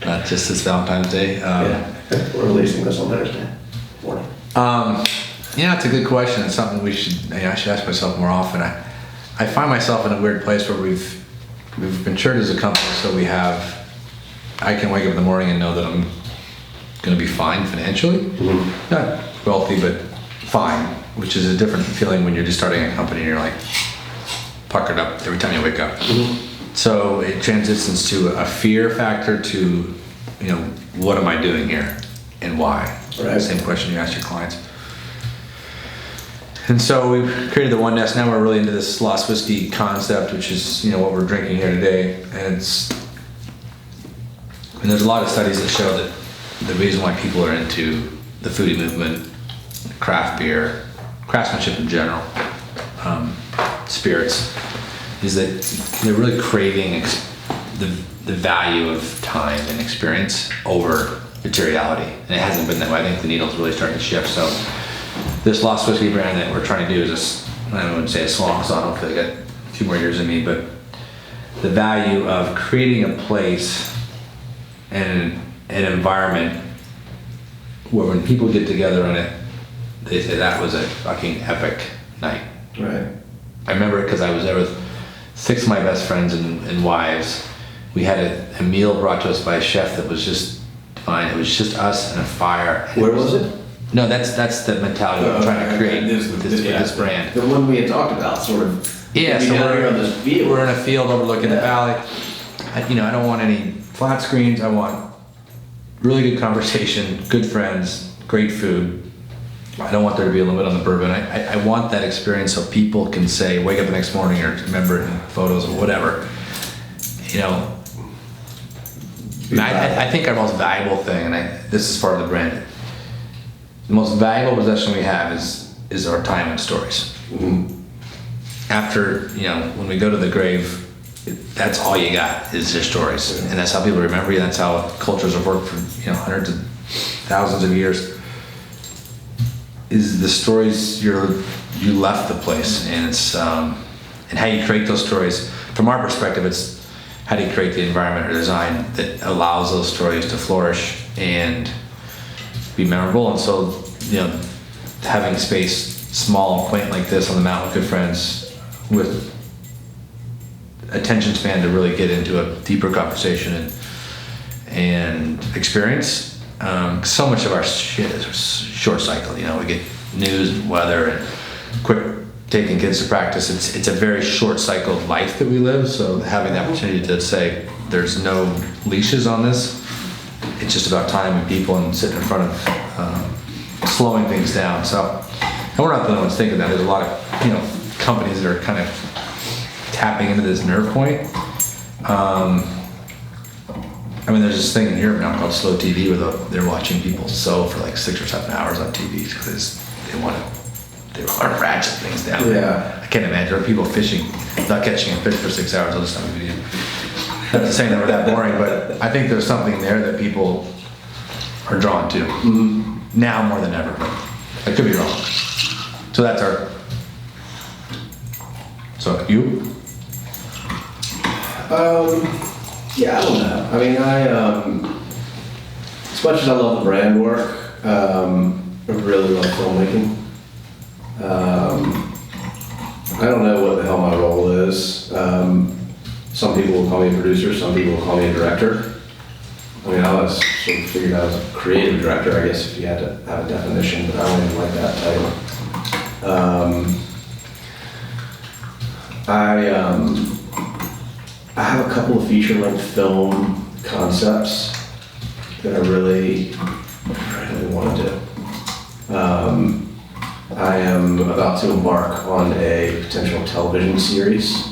Not just this Valentine's Day. Yeah, we're releasing this on Thursday morning. It's a good question. It's something I should ask myself more often. I find myself in a weird place where we've matured as a company, so I can wake up in the morning and know that I'm going to be fine financially. Not wealthy, but fine, which is a different feeling when you're just starting a company and you're like puckered up every time you wake up. So it transitions to a fear factor to, what am I doing here and why? Right. Same question you ask your clients. And so we've created the One Nest. Now we're really into this Lost Whiskey concept, which is, what we're drinking here today. And there's a lot of studies that show that the reason why people are into the foodie movement, craft beer, craftsmanship in general, spirits, is that they're really craving the value of time and experience over materiality. And it hasn't been that way. I think the needle's really starting to shift. So this Lost Whiskey brand that we're trying to do is I wouldn't say a swan song, hopefully I got a few more years in me, but the value of creating a place and an environment where when people get together in it, they say that was a fucking epic night. Right. I remember it because I was there with 6 of my best friends and wives. We had a meal brought to us by a chef that was just divine. It was just us and a fire. Where was it? No, that's the mentality we're trying to create with this brand. The one we had talked about, sort of. Yeah, so we're in a field overlooking the valley. I don't want any flat screens. I want really good conversation, good friends, great food. I don't want there to be a limit on the bourbon. I want that experience so people can say, wake up the next morning or remember it in photos or whatever. I think our most valuable thing, and this is part of the brand, the most valuable possession we have is our time and stories. Mm-hmm. After, when we go to the grave, that's all you got is your stories. And that's how people remember you. That's how cultures have worked for, hundreds of thousands of years. Is the stories you left the place, and it's and how you create those stories. From our perspective, it's how do you create the environment or design that allows those stories to flourish and be memorable. And so, having space small and quaint like this on the mountain with good friends with attention span to really get into a deeper conversation and experience. So much of our shit is short cycle. You know, we get news and weather and quick taking kids to practice. It's a very short cycled life that we live. So having the opportunity to say there's no leashes on this, it's just about time and people and sitting in front of slowing things down. So, and we're not the only ones thinking that. There's a lot of companies that are kind of tapping into this nerve point. I mean, there's this thing in Europe now called slow TV where they're watching people sew for like 6 or 7 hours on TV because they want to ratchet things down. Yeah. I can't imagine people fishing, not catching a fish for 6 hours. I'll just have a video. Not to say that we're that boring, but I think there's something there that people are drawn to now more than ever. But I could be wrong. So that's our. So you? Yeah, I don't know. I mean, as much as I love the brand work, I really love filmmaking. I don't know what the hell my role is. Some people will call me a producer, some people will call me a director. I mean, I was sort of figured out as a creative director, I guess, if you had to have a definition, but I don't even like that title. I have a couple of feature-length film concepts that I really want to do. I am about to embark on a potential television series,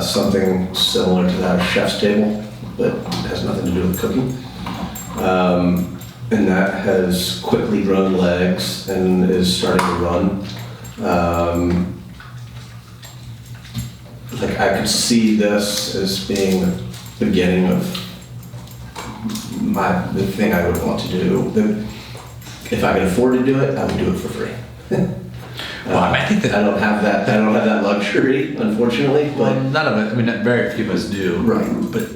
something similar to that of Chef's Table, but has nothing to do with cooking. And that has quickly grown legs and is starting to run. Like I could see this as being the beginning of the thing I would want to do. If I could afford to do it, I would do it for free. Well, I think that I don't have that luxury, unfortunately. But none of it. I mean, very few of us do. Right. But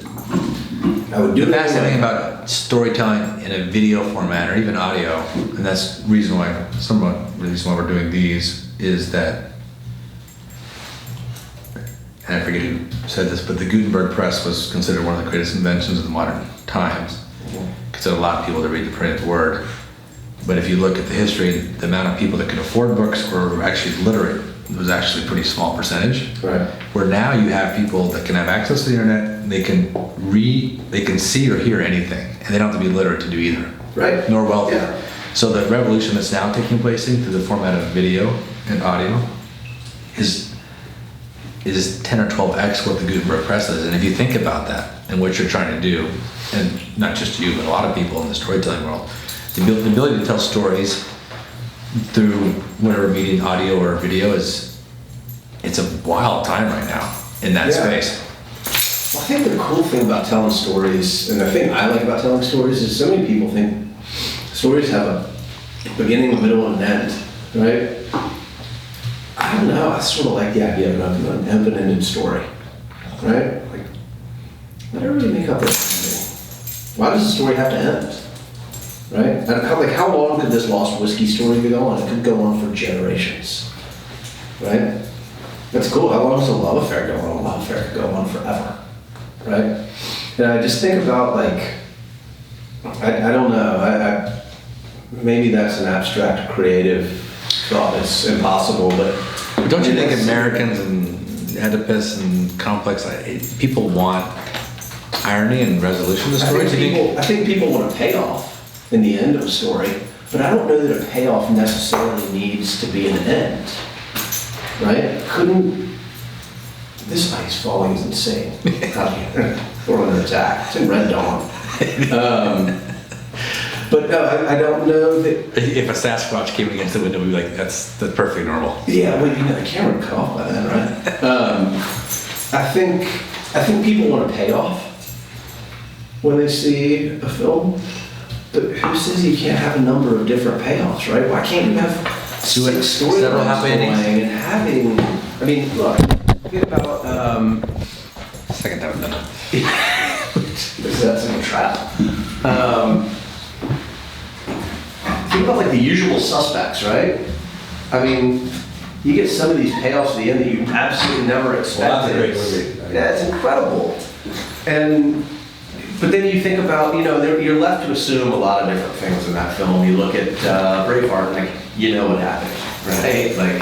I would do the it. fascinating thing about storytelling in a video format or even audio, and that's the reason why we're doing these, is that. And I forget who said this, but the Gutenberg press was considered one of the greatest inventions of the modern times. Because there are a lot of people that read the printed word. But if you look at the history, the amount of people that could afford books or were actually literate was actually a pretty small percentage. Right. Where now you have people that can have access to the internet, and they can see or hear anything, and they don't have to be literate to do either. Right. Nor wealthy. Yeah. So the revolution that's now taking place through the format of video and audio is 10 or 12x what the Gutenberg press is. And if you think about that and what you're trying to do, and not just you, but a lot of people in the storytelling world, the ability to tell stories through whatever medium, audio or video, it's a wild time right now in that space. Well, I think the cool thing about telling stories, and the thing I like about telling stories, is so many people think stories have a beginning, a middle, and an end, right? I don't know, I sort of like the idea of an open-ended story, right? Like, let everybody make up their ending. Why does the story have to end, right? And how long could this lost whiskey story go on? It could go on for generations, right? That's cool. How long does a love affair go on? A love affair could go on forever, right? And I just think about like, I don't know, maybe that's an abstract creative thought. It's impossible, but don't you think Americans and Oedipus and complex, people want irony and resolution to stories? I think people want a payoff in the end of a story, but I don't know that a payoff necessarily needs to be an end, right? This ice falling is insane. We're under attack. It's in Red Dawn. But no, I don't know that. If a Sasquatch came against the window, we'd be like, that's perfectly normal. Yeah, well, the camera would cut off by then, right? I think people want a payoff when they see a film. But who says you can't have a number of different payoffs, right? Why can't you have six storylines going and having? I mean, look, think about. Second time I've done it. That's in a trap. Think about like The Usual Suspects, right? I mean, you get some of these payoffs at the end that you absolutely never expected. Well, that's a great movie. Yeah, it's incredible. But then you think about, you're left to assume a lot of different things in that film. You look at Braveheart, like, you know what happened, right? Like,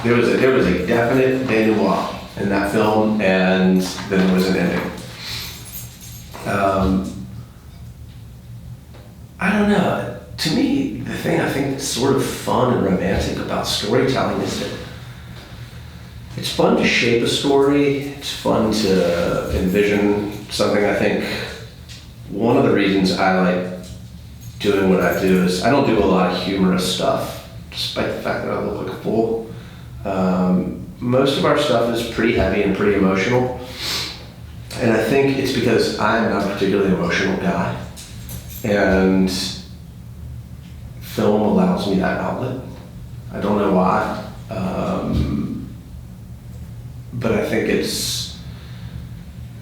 there was a definite denouement in that film, and then there was an ending. I don't know. To me, the thing I think that's sort of fun and romantic about storytelling is that it's fun to shape a story. It's fun to envision something. I think one of the reasons I like doing what I do is I don't do a lot of humorous stuff, despite the fact that I look like a fool. Most of our stuff is pretty heavy and pretty emotional. And I think it's because I'm not a particularly emotional guy. And film allows me that outlet. I don't know why. But I think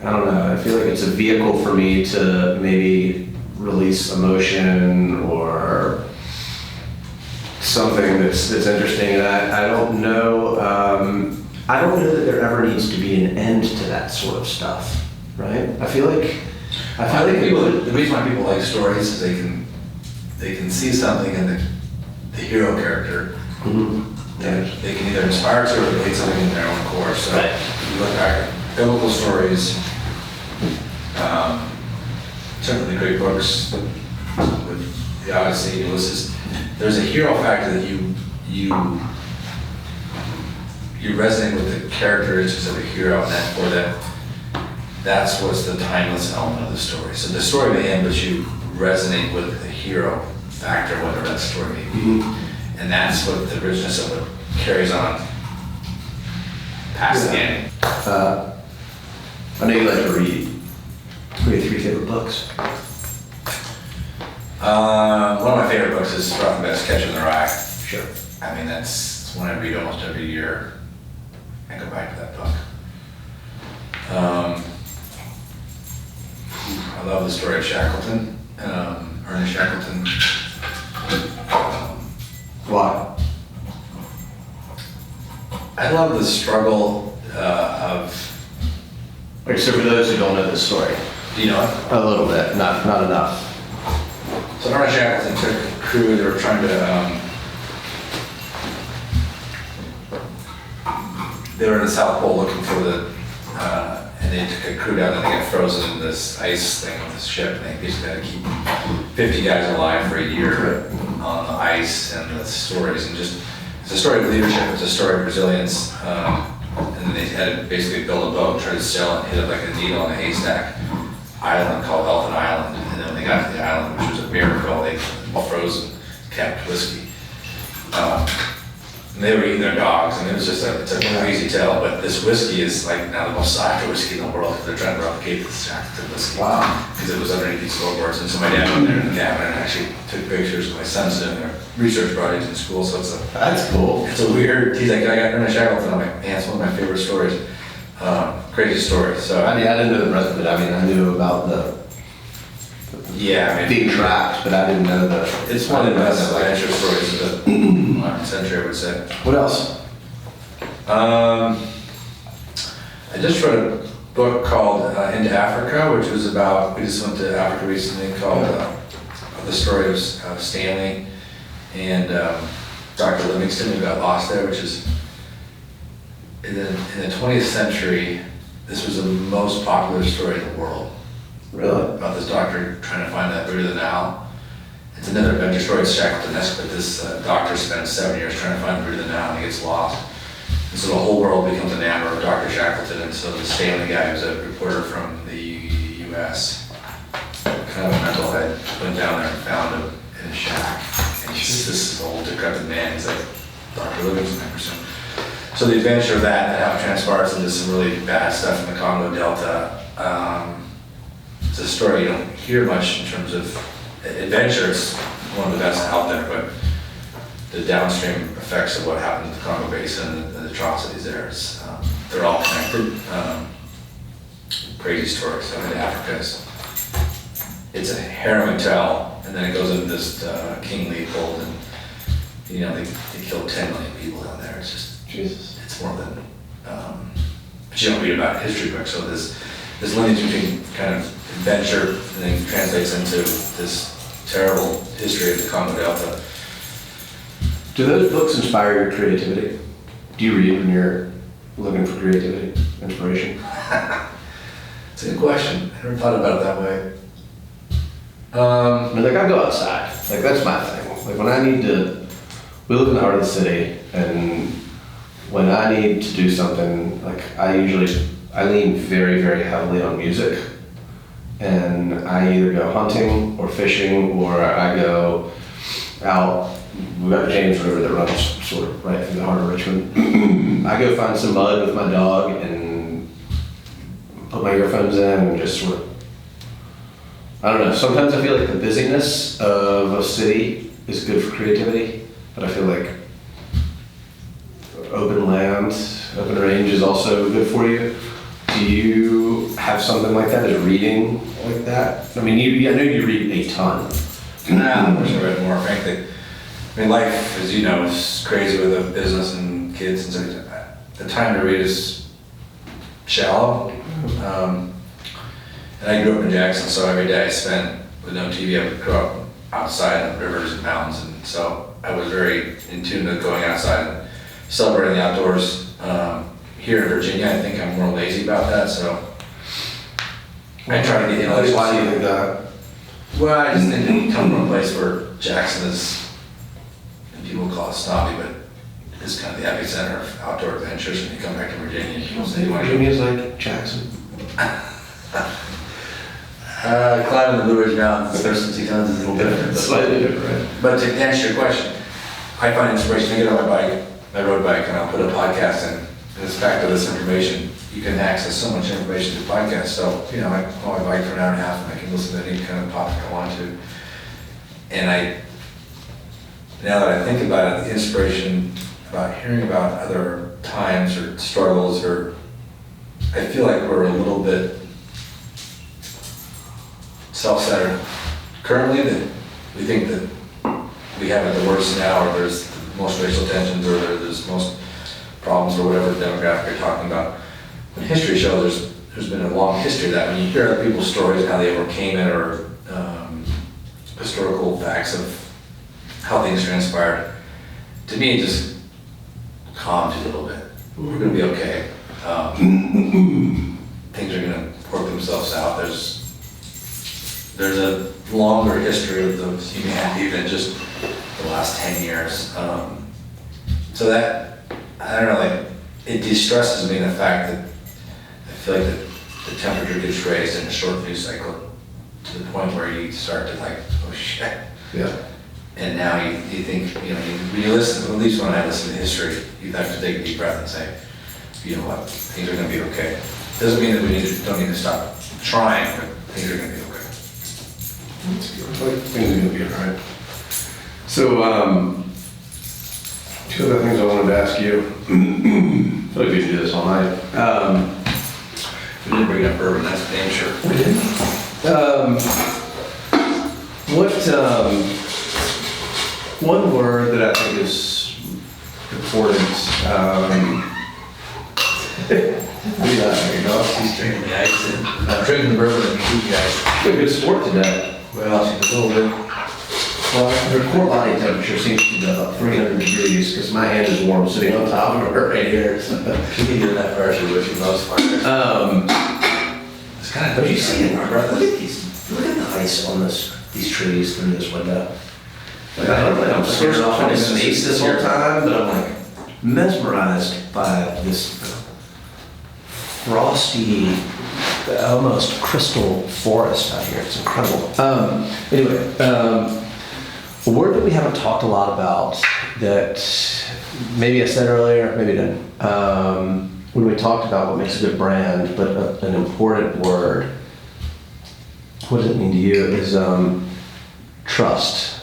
I don't know, I feel like it's a vehicle for me to maybe release emotion or something that's interesting. And I don't know, I don't know that there ever needs to be an end to that sort of stuff, right? I feel like the reason why people like stories is they can see something in the hero character. Mm-hmm. That they can either inspire to or relate something in their own course. So right. You look back at biblical stories, certainly the great books with the Odyssey, Ulysses. There's a hero factor that you resonate with the characteristics of a hero, and that's what's the timeless element of the story. So the story may end, but you resonate with the hero factor, whatever that story may be. Mm-hmm. And that's what the richness of it carries on past the ending. I know you like to read. What are your 3 favorite books? One of my favorite books is probably the best, Catcher in the Rye. Sure. I mean, it's one I read almost every year. I go back to that book. I love the story of Shackleton, Ernest Shackleton. Why? I love the struggle of. Like, so for those who don't know this story. Do you know it? A little bit, not enough. So Ernest Shackleton took a crew. They were trying to. They were in the South Pole looking for and they took a crew down and they got frozen in this ice thing with this ship, and they basically had to keep 50 guys alive for a year on the ice, and the stories, and just, it's a story of leadership, it's a story of resilience, and they had to basically build a boat, try to sail it, hit it like a needle in a haystack island called Elfin Island, and then when they got to the island, which was a miracle, they frozen capped whiskey. And they were eating their dogs, and it was just it's a crazy tale, but this whiskey is like now the most sought after whiskey in the world, because they're trying to replicate this Shackleton whiskey. Wow. Because it was underneath these scoreboards, and so my dad went there in the cabin and actually took pictures. My son's doing their research project in school, so That's cool. it's a weird, he's like, I got Ernest Shackleton, I'm like, man, it's one of my favorite stories. Crazy story, so. I didn't know the rest of it. I mean, I knew about the being trapped, but I didn't know It's one of the best adventure stories of the modern century, I would say. What else? I just wrote a book called Into Africa, which was about, we just went to Africa recently, called the story of Stanley and Dr. Livingston, who got lost there, which is, in the 20th century, this was the most popular story in the world. Really? About this doctor trying to find that root of the Nile. It's another adventure story, it's Shackleton-esque, but this doctor spends 7 years trying to find the root of the Nile, and he gets lost. And so the whole world becomes enamored of Dr. Shackleton, and so the Stanley guy, who's a reporter from the US, kind of a mental head, went down there and found him in a shack. And he's just this old, decrepit man, he's like Dr. Livingston, I presume. So the adventure of that how it transpires into some really bad stuff in the Congo Delta. It's a story you don't hear much in terms of adventure. It's one of the best out there, but the downstream effects of what happened in the Congo Basin and the atrocities there, they're all connected. Crazy story. So in Africa, it's a harrowing tale, and then it goes into this King Leopold, and you know, they killed 10 million people down there. It's just, Jesus. it's more than, but you don't read about history books, so this lineage between kind of adventure and then translates into this terrible history of the Congo Delta. Do those books inspire your creativity? Do you read when you're looking for creativity, inspiration? It's a good question. I never thought about it that way. I mean, like I go outside. Like that's my thing. Like when I need to, we live in the heart of the city, and when I need to do something, like I lean very, very heavily on music, and I either go hunting or fishing, or I go out. We've got the James River that runs sort of right through the heart of Richmond. I go find some mud with my dog and put my earphones in and just sort of, I don't know, sometimes I feel like the busyness of a city is good for creativity, but I feel like open land, open range is also good for you. Do you have something like that? Is reading like that? I mean, I know you read a ton. Nah, I wish I read more, frankly. I mean, life, as you know, is crazy with a business and kids and stuff. The time to read is shallow. And I grew up in Jackson, so every day I spent with no TV. I grew up outside on rivers and mountains, and so I was very in tune with going outside and celebrating the outdoors. Here in Virginia, I think I'm more lazy about that, so I try to get in. Why do you think that? Well, I just think that you come from a place where Jackson is, and people call it snobby, but it's kind of the epicenter of outdoor adventures. When you come back to Virginia, people say, "Why do you Virginia's like Jackson." climbing the Blue Ridge Mountains, the first 2 tons is a little different. Slightly different. But to answer your question, I find inspiration. I get on my bike, my road bike, and I'll put a podcast in. And it's back to this information. You can access so much information through podcasts. So, you know, I'm on my bike for an hour and a half, and I can listen to any kind of topic I want to. And now that I think about it, the inspiration about hearing about other times or struggles, or I feel like we're a little bit self-centered currently, that we think that we have it the worst now, or there's the most racial tensions, or there's most problems, or whatever demographic you're talking about. When history shows there's been a long history of that. When you hear other people's stories and how they overcame it, or historical facts of how things transpired, to me it just calms you a little bit. We're going to be okay. Things are going to work themselves out. There's a longer history of the humanity than just the last 10 years. So that, I don't know, like, it de-stresses me in the fact that I feel like the temperature gets raised in a short news cycle to the point where you start to like, oh shit. Yeah. And now you think, you know, when you listen, at least when I listen to history, you have to take a deep breath and say, you know what, things are going to be okay. Doesn't mean that we don't need to stop trying, but things are going to be okay. Things are gonna be alright. So, 2 other things I wanted to ask you. I feel like we can do this all night. We didn't bring up bourbon, that's damn sure. We did. One word that I think is important. He's drinking the ice, and I'm drinking the bourbon and shooting the ice. You're a good sport today. Well, she's a little bit. Well, her core body temperature seems to be about 300 degrees because my hand is warm sitting on top of her right here. So. She can do that pressure, but she loves fire. It's kind of. But you see it, look at these. Look at the ice on these trees through this window. Like, I don't know. I'm scared off in his face this whole time, but I'm like mesmerized by this frosty, almost crystal forest out here. It's incredible. Anyway, a word that we haven't talked a lot about that maybe I said earlier, maybe I didn't. When we talked about what makes a good brand, but an important word, what does it mean to you, is trust.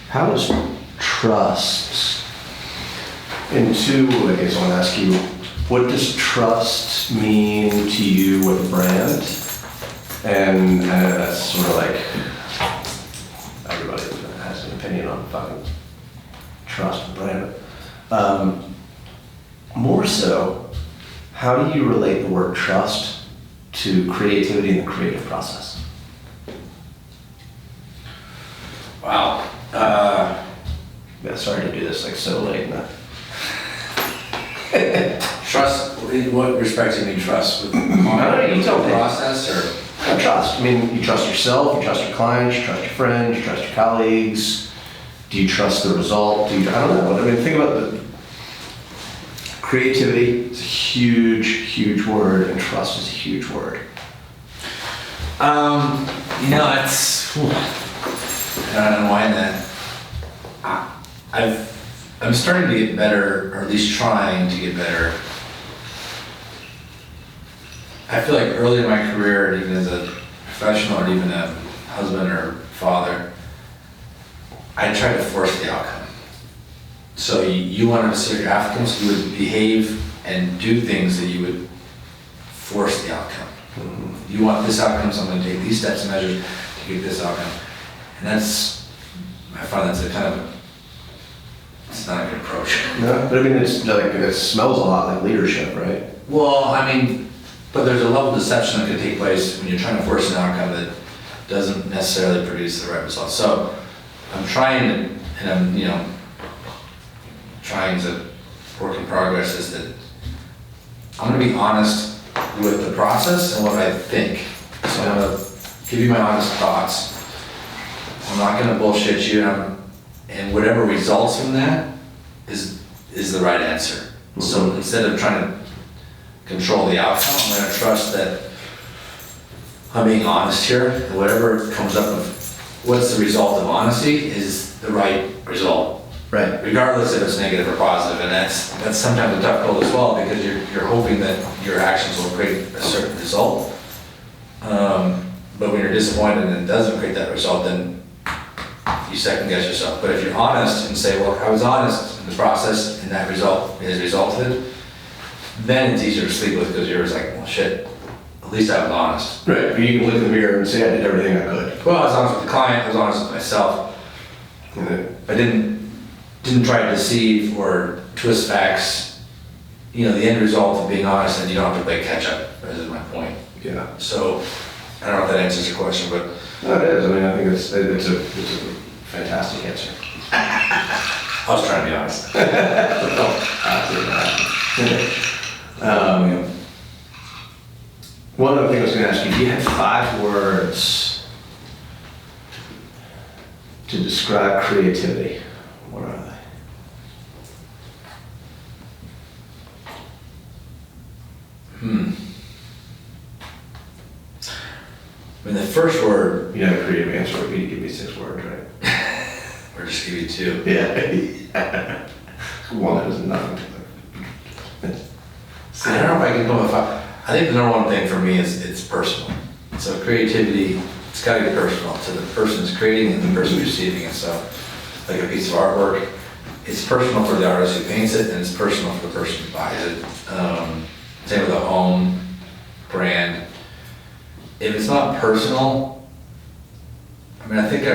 How does trust, and 2, I guess I want to ask you, what does trust mean to you with a brand? And I know that's sort of like, everybody has an opinion on fucking trust and brand. More so, how do you relate the word trust to creativity in the creative process? Wow. Yeah, sorry to do this like so late in the. Trust, in what respect do you mean trust? With you tell me. Process or? Trust. I mean, you trust yourself, you trust your clients, you trust your friends, you trust your colleagues. Do you trust the result? I don't know. I mean, think about the creativity. It's a huge, huge word, and trust is a huge word. It's. I don't know why that. I'm starting to get better, or at least trying to get better. I feel like early in my career, even as a professional or even a husband or father, I tried to force the outcome. So you wanted to serve your applicants, you would behave and do things that you would force the outcome. Mm-hmm. You want this outcome, so I'm going to take these steps and measures to get this outcome. And I find that's it's not a good approach. No, but I mean, it smells a lot like leadership, right? Well, I mean, but there's a level of deception that can take place when you're trying to force an outcome that doesn't necessarily produce the right result. So I'm trying and I'm, trying to work in progress is that I'm going to be honest with the process and what I think. So I'm going to give you my honest thoughts. I'm not going to bullshit you, and whatever results from that is the right answer. Mm-hmm. So instead of trying to control the outcome, I'm going to trust that I'm being honest here, and whatever comes up with what's the result of honesty is the right result. Right. Regardless if it's negative or positive, and that's sometimes a tough goal as well, because you're hoping that your actions will create a certain result. But when you're disappointed and it doesn't create that result, then you second guess yourself. But if you're honest and say, well, I was honest in the process and that result is resulted, then it's easier to sleep with, because you're just like, well, shit, at least I was honest. Right, but you can look in the mirror and say I did everything I could. Well, I was honest with the client, I was honest with myself. I didn't try to deceive or twist facts. The end result of being honest, and you don't have to play catch up, is my point. Yeah. So, I don't know if that answers your question, but. No, it is. I mean, I think it's a fantastic answer. I was trying to be honest. One other thing I was going to ask you, you had 5 words to describe creativity. What are they? I mean, the first word. You have a creative answer, but you give me 6 words, right? Or just give you 2. Yeah. One is none. I don't know if I can come up with 5. I think the number one thing for me is it's personal. So creativity, it's got to be personal to the person who's creating and the person receiving it. So like a piece of artwork, it's personal for the artist who paints it, and it's personal for the person who buys it. Same with a home, brand. If it's not personal, I mean, I think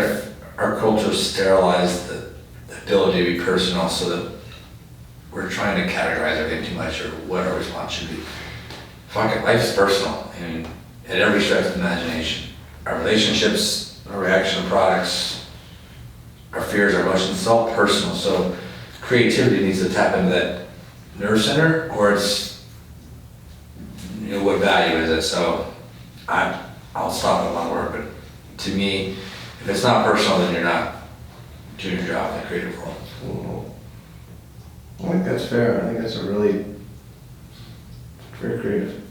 our culture sterilized the ability to be personal, so that we're trying to categorize everything too much, or what our response should be. Fuck it, life's personal. I mean, at every stretch of the imagination. Our relationships, our reaction to products, our fears, our emotions, it's all personal. So creativity needs to tap into that nerve center, or it's, what value is it? So I'll stop at one word, but to me, if it's not personal, then you're not doing your job in the creative world. I think that's fair. I think that's very creative.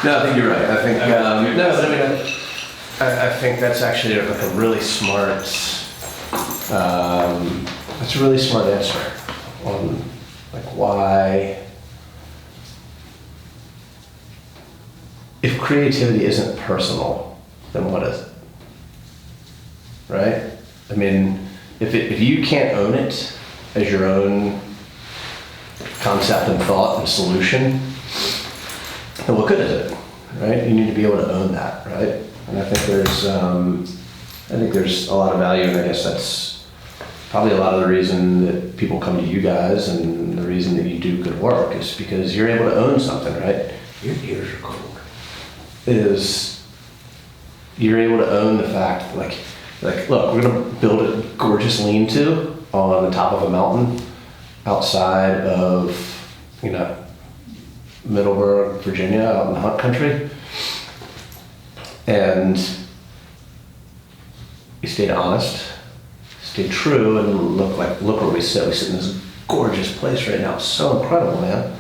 No, I think you're right. I think I think that's actually like a really smart. That's a really smart answer on like why. If creativity isn't personal, then what is it? Right? I mean, if you can't own it as your own concept and thought and solution, then what good is it? Right? You need to be able to own that, right? And I think there's a lot of value, and I guess probably a lot of the reason that people come to you guys and the reason that you do good work is because you're able to own something, right? Your ears are cold. Is you're able to own the fact, like, look, we're gonna build a gorgeous lean-to on the top of a mountain outside of, Middleburg, Virginia, out in the hunt country. And we stayed honest, stayed true, and look where we sit. We sit in this gorgeous place right now. It's so incredible, man.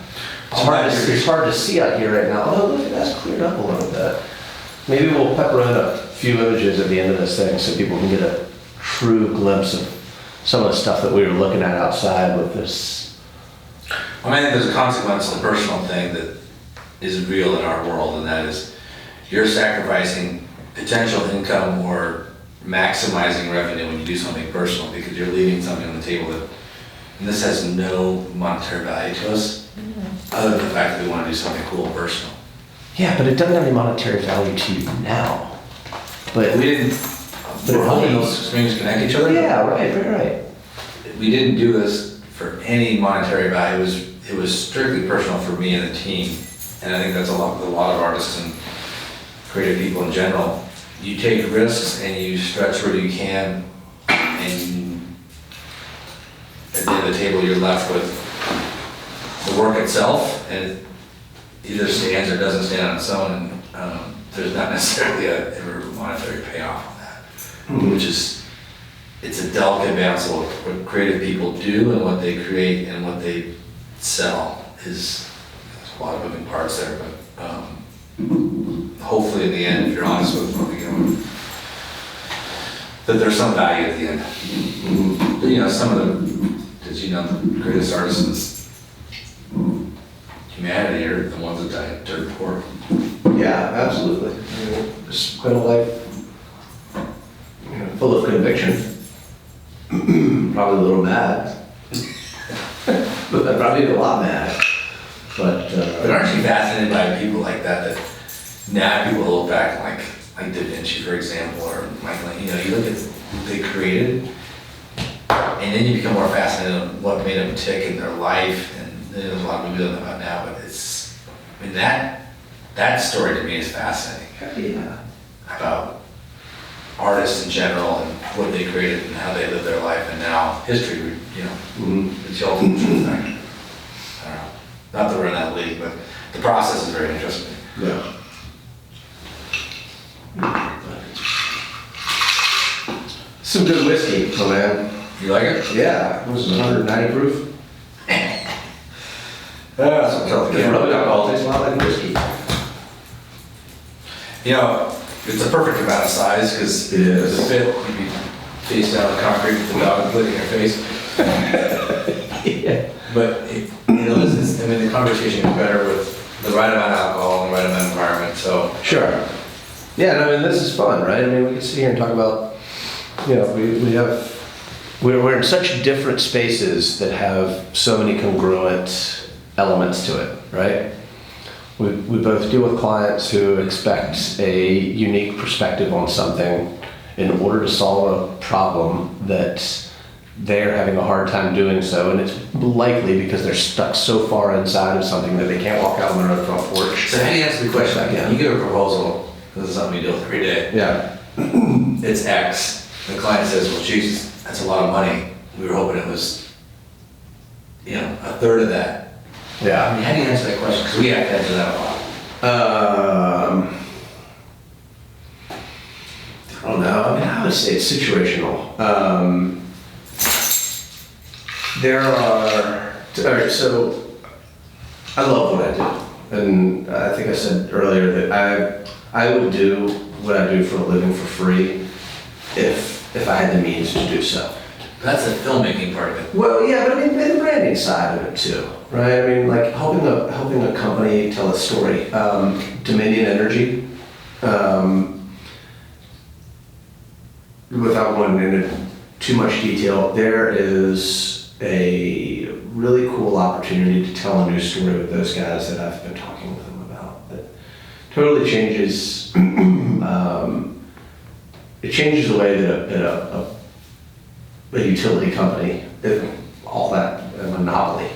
It's hard to see out here right now. Oh, look, that's cleared up a little bit. Maybe we'll pepper in a few images at the end of this thing so people can get a true glimpse of some of the stuff that we were looking at outside with this. I think there's a consequence to the personal thing that is real in our world, and that is you're sacrificing potential income or maximizing revenue when you do something personal because you're leaving something on the table that, and this has no monetary value to us, other than the fact that we want to do something cool and personal. Yeah, but it doesn't have any monetary value to you now. But We didn't, we're hoping those strings connect each other. yeah, right. We didn't do this for any monetary value. It was strictly personal for me and the team. And I think that's a lot with a lot of artists and creative people in general. You take risks and you stretch where you can, and at the end of the table you're left with the work itself, and it either stands or doesn't stand on its own, and there's not necessarily a monetary payoff on that, which is, it's a delicate balance of what creative people do and what they create and what they sell. There's a lot of moving parts there, but hopefully in the end, if you're honest with what you're doing, that there's some value at the end. But, some of the greatest artists in humanity are the ones that died dirt poor. Yeah, absolutely. Just kind of like, full of conviction. Probably a little mad. But probably a lot mad. But aren't you fascinated by people like that now people look back like Da Vinci, for example, or Michelangelo, you look at what they created, and then you become more fascinated on what made them tick in their life, and there's a lot of movies about now, but that story to me is fascinating. yeah. About artists in general and what they created and how they lived their life, and now history, it's the ultimate truth factor. I don't know. Not that we're in that league, but the process is very interesting. Yeah. Some good whiskey, my man. You like it? Yeah, this is 190 proof. That's what I'm telling It's rubbing alcohol tastes a lot like whiskey. It's a perfect amount of size because It is. the fit, you'd be face down on concrete with the dog and in your face. Yeah. But, the conversation is better with the right amount of alcohol and the right amount of environment, so. Sure. Yeah, and this is fun, right? We can sit here and talk about, we're in such different spaces that have so many congruent elements to it, right? We both deal with clients who expect a unique perspective on something in order to solve a problem that they're having a hard time doing so, and it's likely because they're stuck so far inside of something that they can't walk out on their own front porch. So how do you answer the question again? You get a proposal, this is something you deal with every day. Yeah. It's X. The client says, well, Jesus, that's a lot of money. We were hoping it was, a third of that. Yeah. How do you answer that question? Because we have to answer that a lot. I don't know. I would say it's situational. All right, so I love what I do. And I think I said earlier that I would do what I do for a living for free if I had the means to do so. That's the filmmaking part of it. Well, yeah, but and the branding side of it too, right? Like helping a company tell a story. Dominion Energy, without going into too much detail, there is a really cool opportunity to tell a new story with those guys that I've been talking with them about. That totally changes. It changes the way that a utility company, all that, a monopoly,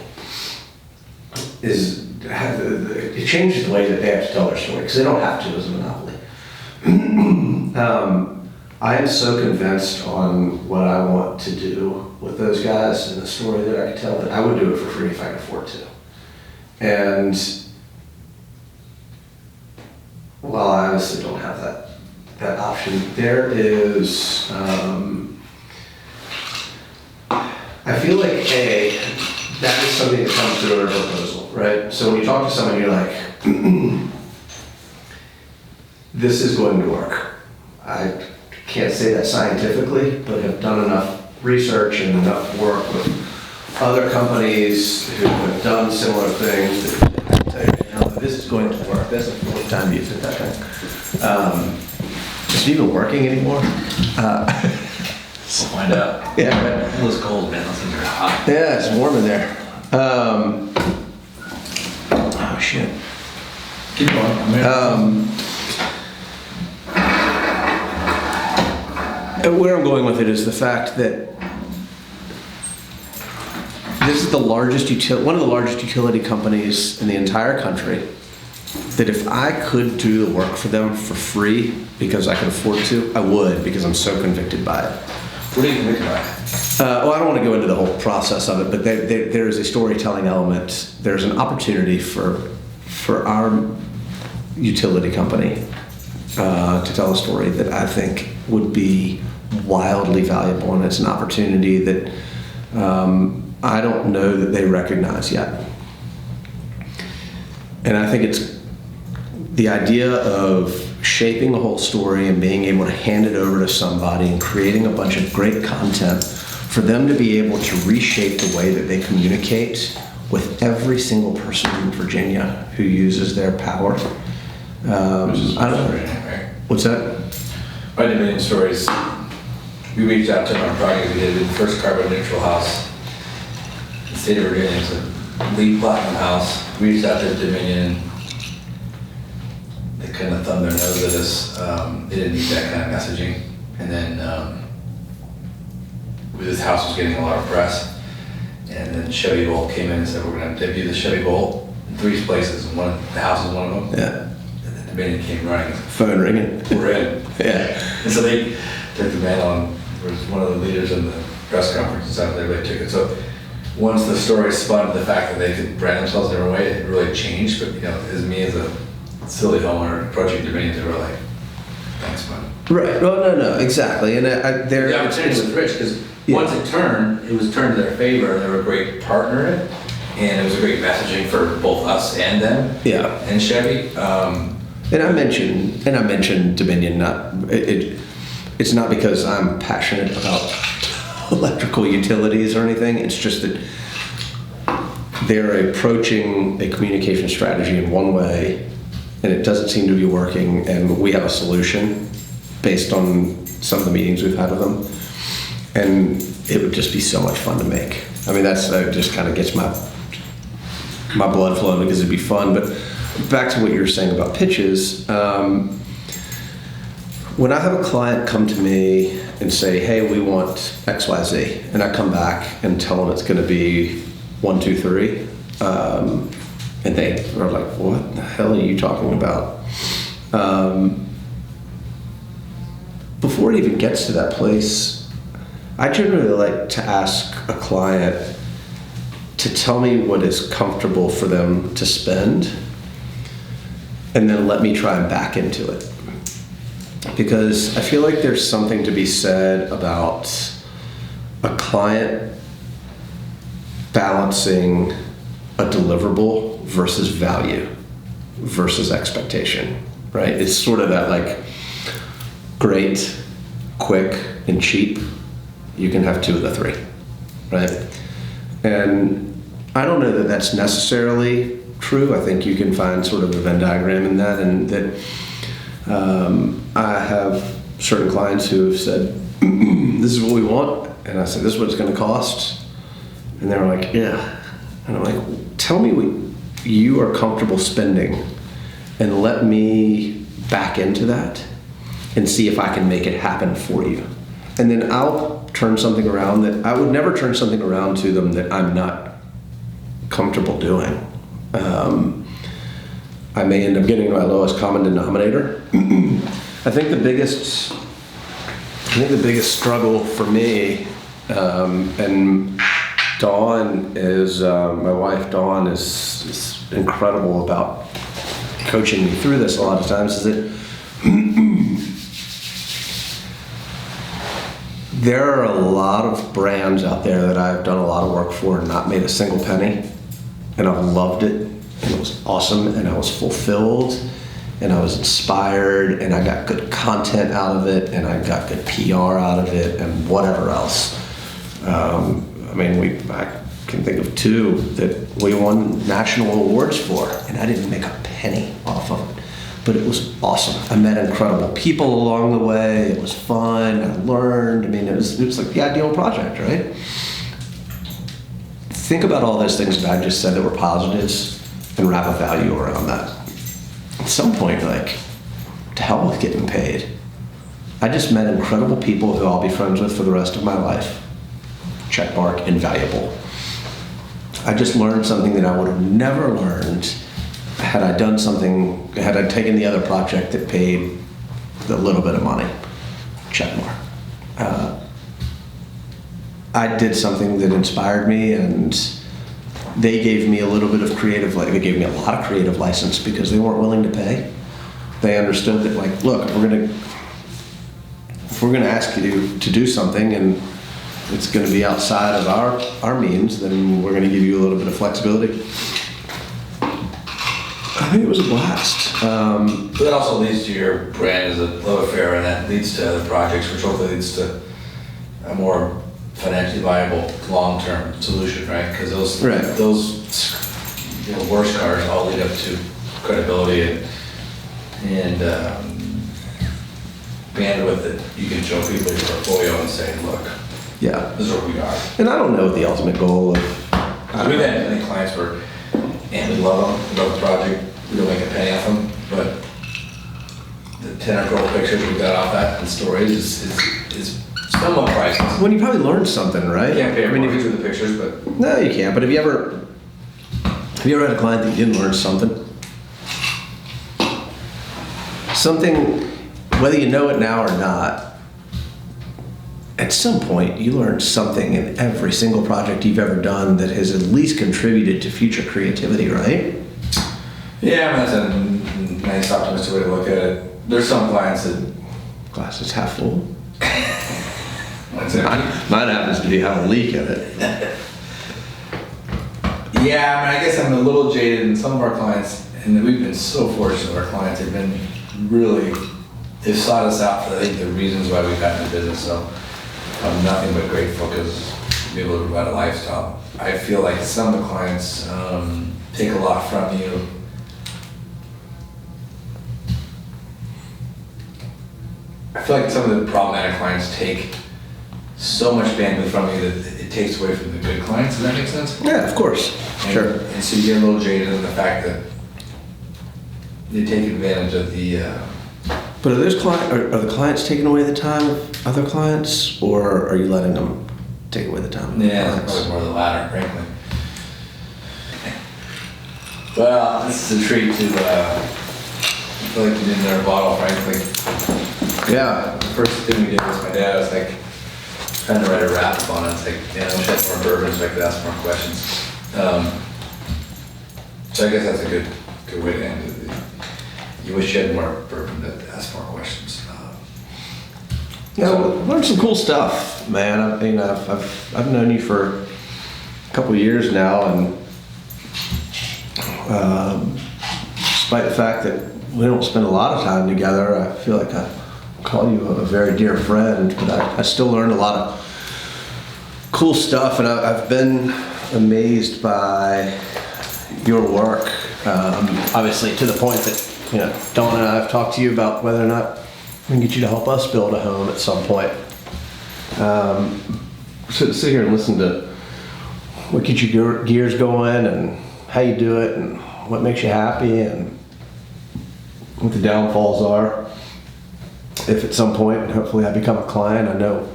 it changes the way that they have to tell their story, because they don't have to as a monopoly. I am so convinced on what I want to do with those guys and the story that I could tell that I would do it for free if I could afford to. And while I obviously don't have that option, there is, I feel like that is something that comes through in a proposal, right? So when you talk to someone, you're like, this is going to work. I can't say that scientifically, but have done enough research and enough work with other companies who have done similar things that tell you, this is going to work. That's the fourth time you said that thing. Is it even working anymore? We'll find out. Yeah. It was cold, man. Those things are hot. Yeah, it's warm in there. Oh shit. Keep going. I'm here. Where I'm going with it is the fact that this is the largest one of the largest utility companies in the entire country. That if I could do the work for them for free because I could afford to, I would, because I'm so convicted by it. What do you think about it? Well, I don't want to go into the whole process of it, but there's a storytelling element. There's an opportunity for our utility company to tell a story that I think would be wildly valuable, and it's an opportunity that I don't know that they recognize yet. And I think it's the idea of shaping the whole story and being able to hand it over to somebody and creating a bunch of great content for them to be able to reshape the way that they communicate with every single person in Virginia who uses their power. I don't know. Right? What's that? My Dominion Stories, we reached out to them on a project we did, the first carbon neutral house in the state of Virginia. It's a LEED platinum house. We reached out to Dominion. They kind of thumbed their nose at us. They didn't need that kind of messaging. And then this house was getting a lot of press. And then Chevy Bolt came in and said, we're going to debut the Chevy Bolt in 3 places. And the house is one of them. Yeah. And then Dominion came running. Phone ringing. We're in. Yeah. And so they took the man on, was one of the leaders in the press conference and stuff, everybody took it. So once the story spun to the fact that they could brand themselves in a way, it really changed. But as me as a silly homeowner approaching Dominion, they were like, thanks, man. Right. Well, no, exactly. And The opportunity was rich because once it was turned to their favor, and they were a great partner in it, and it was a great messaging for both us and them. Yeah. And Chevy. And I mentioned Dominion. It's not because I'm passionate about electrical utilities or anything. It's just that they're approaching a communication strategy in one way, and it doesn't seem to be working. And we have a solution based on some of the meetings we've had with them, and it would just be so much fun to make. I mean, that just kind of gets my blood flowing because it'd be fun. But back to what you were saying about pitches. When I have a client come to me and say, hey, we want XYZ, and I come back and tell them it's going to be 1, 2, 3, and they are like, what the hell are you talking about? Before it even gets to that place, I generally like to ask a client to tell me what is comfortable for them to spend, and then let me try and back into it. Because I feel like there's something to be said about a client balancing a deliverable versus value versus expectation, right? It's sort of that like great, quick, and cheap. You can have 2 of the 3, right? And I don't know that that's necessarily true. I think you can find sort of a Venn diagram in that, and that I have certain clients who have said, this is what we want. And I said, this is what it's going to cost. And they were like, yeah. And I'm like, tell me what you are comfortable spending and let me back into that and see if I can make it happen for you. And then I'll turn something around, that I would never turn something around to them that I'm not comfortable doing. I may end up getting my lowest common denominator. I think the biggest struggle for me, and Dawn is, my wife Dawn is incredible about coaching me through this a lot of times, is that there are a lot of brands out there that I've done a lot of work for and not made a single penny, and I've loved it, and it was awesome, and I was fulfilled, and I was inspired, and I got good content out of it, and I got good PR out of it, and whatever else. I can think of 2 that we won national awards for, and I didn't make a penny off of it. But it was awesome. I met incredible people along the way. It was fun. I learned. I mean, it was like the ideal project, right? Think about all those things that I just said that were positives and wrap a value around that. At some point, like, to hell with getting paid. I just met incredible people who I'll be friends with for the rest of my life. Checkmark, invaluable. I just learned something that I would have never learned had I taken the other project that paid a little bit of money. Checkmark. I did something that inspired me, and they gave me a little bit of they gave me a lot of creative license because they weren't willing to pay. They understood that, like, look, if we're gonna ask you to do something and it's gonna be outside of our means, then we're gonna give you a little bit of flexibility. I think it was a blast. But that also leads to your brand as a love affair, and that leads to other projects, which hopefully leads to a more financially viable long-term solution, right? Because those worst cars all lead up to credibility and bandwidth that you can show people your portfolio and say, look, yeah, this is what we are. And I don't know what the ultimate goal of. We've had many clients where, and we love them, we love the project, we don't make a penny off them, but the 10 or 12 pictures we got off that and stories is somewhat priceless. When you probably learned something, right? You can't pay a mortgage with the pictures, but. No, you can't. But have you ever had a client that you didn't learn something? Something, whether you know it now or not, at some point you learned something in every single project you've ever done that has at least contributed to future creativity, right? Yeah, I mean, that's a nice optimistic way to look at it. There's some clients that. Glass is half full. That's it. Mine happens to be have a leak in it. Yeah, I mean, I guess I'm a little jaded, and some of our clients, and we've been so fortunate with our clients, they've sought us out for, I think, the reasons why we've gotten the business, so I'm nothing but grateful because we're able to provide a lifestyle. I feel like some of the clients take a lot from you. I feel like some of the problematic clients take so much bandwidth from you that it takes away from the good clients. Does that make sense? Yeah, of course. Sure. And so you get a little jaded in the fact that they take advantage of the. But are the clients taking away the time of other clients, or are you letting them take away the time of Yeah, clients? probably more the latter, frankly. Well, this is a treat to. I feel like you didn't know a bottle, frankly. Yeah. The first thing we did was my dad was like trying to write a rap on it. It's like, I wish I had more bourbon so I could ask more questions. So I guess that's a good way to end it. You wish you had more bourbon to ask more questions. Yeah, learned some cool stuff, man. I've known you for a couple of years now, and despite the fact that we don't spend a lot of time together, I feel like I call you a very dear friend, but I still learned a lot of cool stuff, and I've been amazed by your work. Obviously, to the point that, Dawn and I have talked to you about whether or not we can get you to help us build a home at some point. So to sit here and listen to what gets your gears going and how you do it and what makes you happy and what the downfalls are. If at some point, hopefully I become a client, I know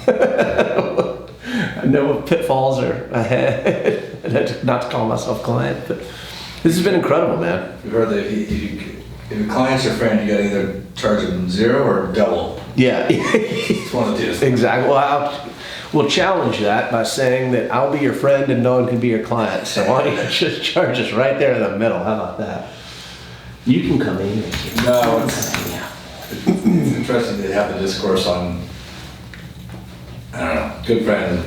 I know what pitfalls are ahead. Not to call myself client, but this has been incredible, man. We've heard that if a client's your friend, you gotta either charge them 0 or double. Yeah. It's one of the two. Exactly. Well, we'll challenge that by saying that I'll be your friend and no one can be your client. So why don't you just charge us right there in the middle? How about that? You can come in. No, it's interesting to have the discourse on, I don't know, good friends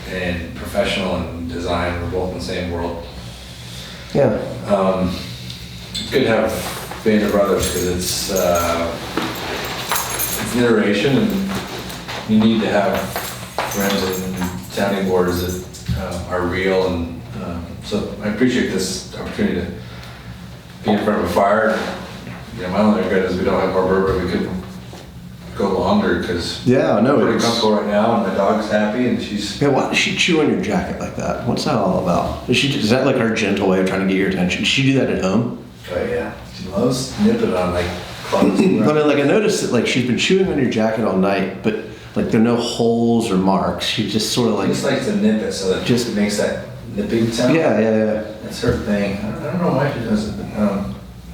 and professional and design. We're both in the same world. Yeah. It's good to have band of brothers because it's an iteration, and you need to have friends and sounding boards that are real. And so I appreciate this opportunity to be in front of a fire. You know, my only regret is we don't have more bourbon. We could go longer because Yeah, no, we're pretty it's- comfortable right now, and my dog's happy, and she's. Yeah, why does she chew on your jacket like that? What's that all about? Is that like her gentle way of trying to get your attention? Does she do that at home? Oh yeah, she loves nipping on like clothes. I mean, like I noticed that like she's been chewing on your jacket all night, but like there are no holes or marks. She just sort of She like just likes to nip it so that Just- it makes that nipping sound. yeah. That's her thing. I don't know why she does it. But,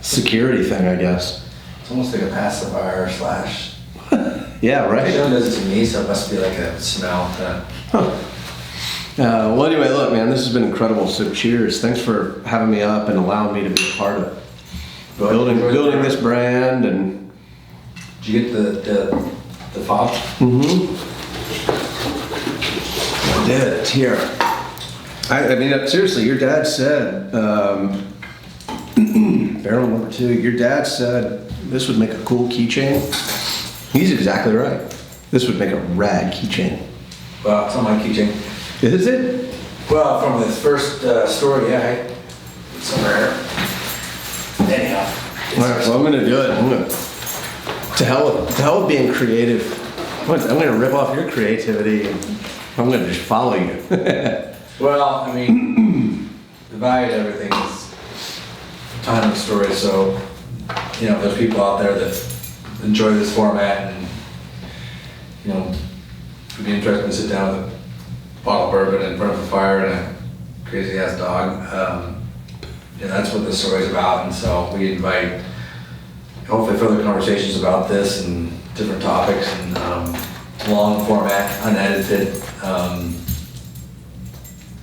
Security thing, I guess. it's almost like a pacifier slash. Yeah, She right. does it to me, so it must be like a smell. Well, anyway, look, man, this has been incredible. So, cheers. Thanks for having me up and allowing me to be a part of building this brand and. Did you get the fob? I did. It's here. I mean, seriously, your dad said, barrel number 2, your dad said this would make a cool keychain. He's exactly right. This would make a rad keychain. Well, it's on my keychain. Is it? Well, from his first story, yeah, it's somewhere. Anyhow. All right, well, I'm gonna do it. To hell with being creative. I'm gonna rip off your creativity and I'm gonna just follow you. Well, I mean, the value to everything is time and story. So, you know, there's people out there that enjoy this format, and you know, it'd be interesting to sit down with a bottle of bourbon in front of a fire and a crazy ass dog. Yeah, that's what this story's about, and so we invite hopefully further conversations about this and different topics and long format, unedited.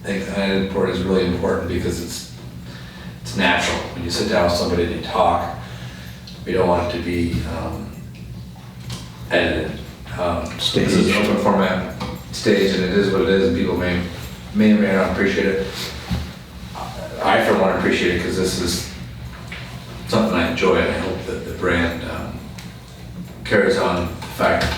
I think the unedited part is really important because it's natural. When you sit down with somebody and you talk, we don't want it to be edited. This is an open format stage, and it is what it is, and people may or may not appreciate it. I for one appreciate it because this is something I enjoy, and I hope that the brand carries on the fact that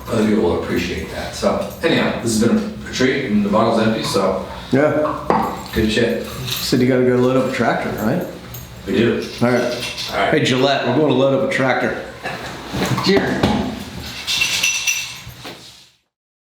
other people will appreciate that. So anyhow, this has been a treat, and the bottle's empty, so Yeah. good shit. Said you gotta go load up a tractor, right? We do. All right. All right. Hey, Gillette, we're going to load up a tractor. Cheers.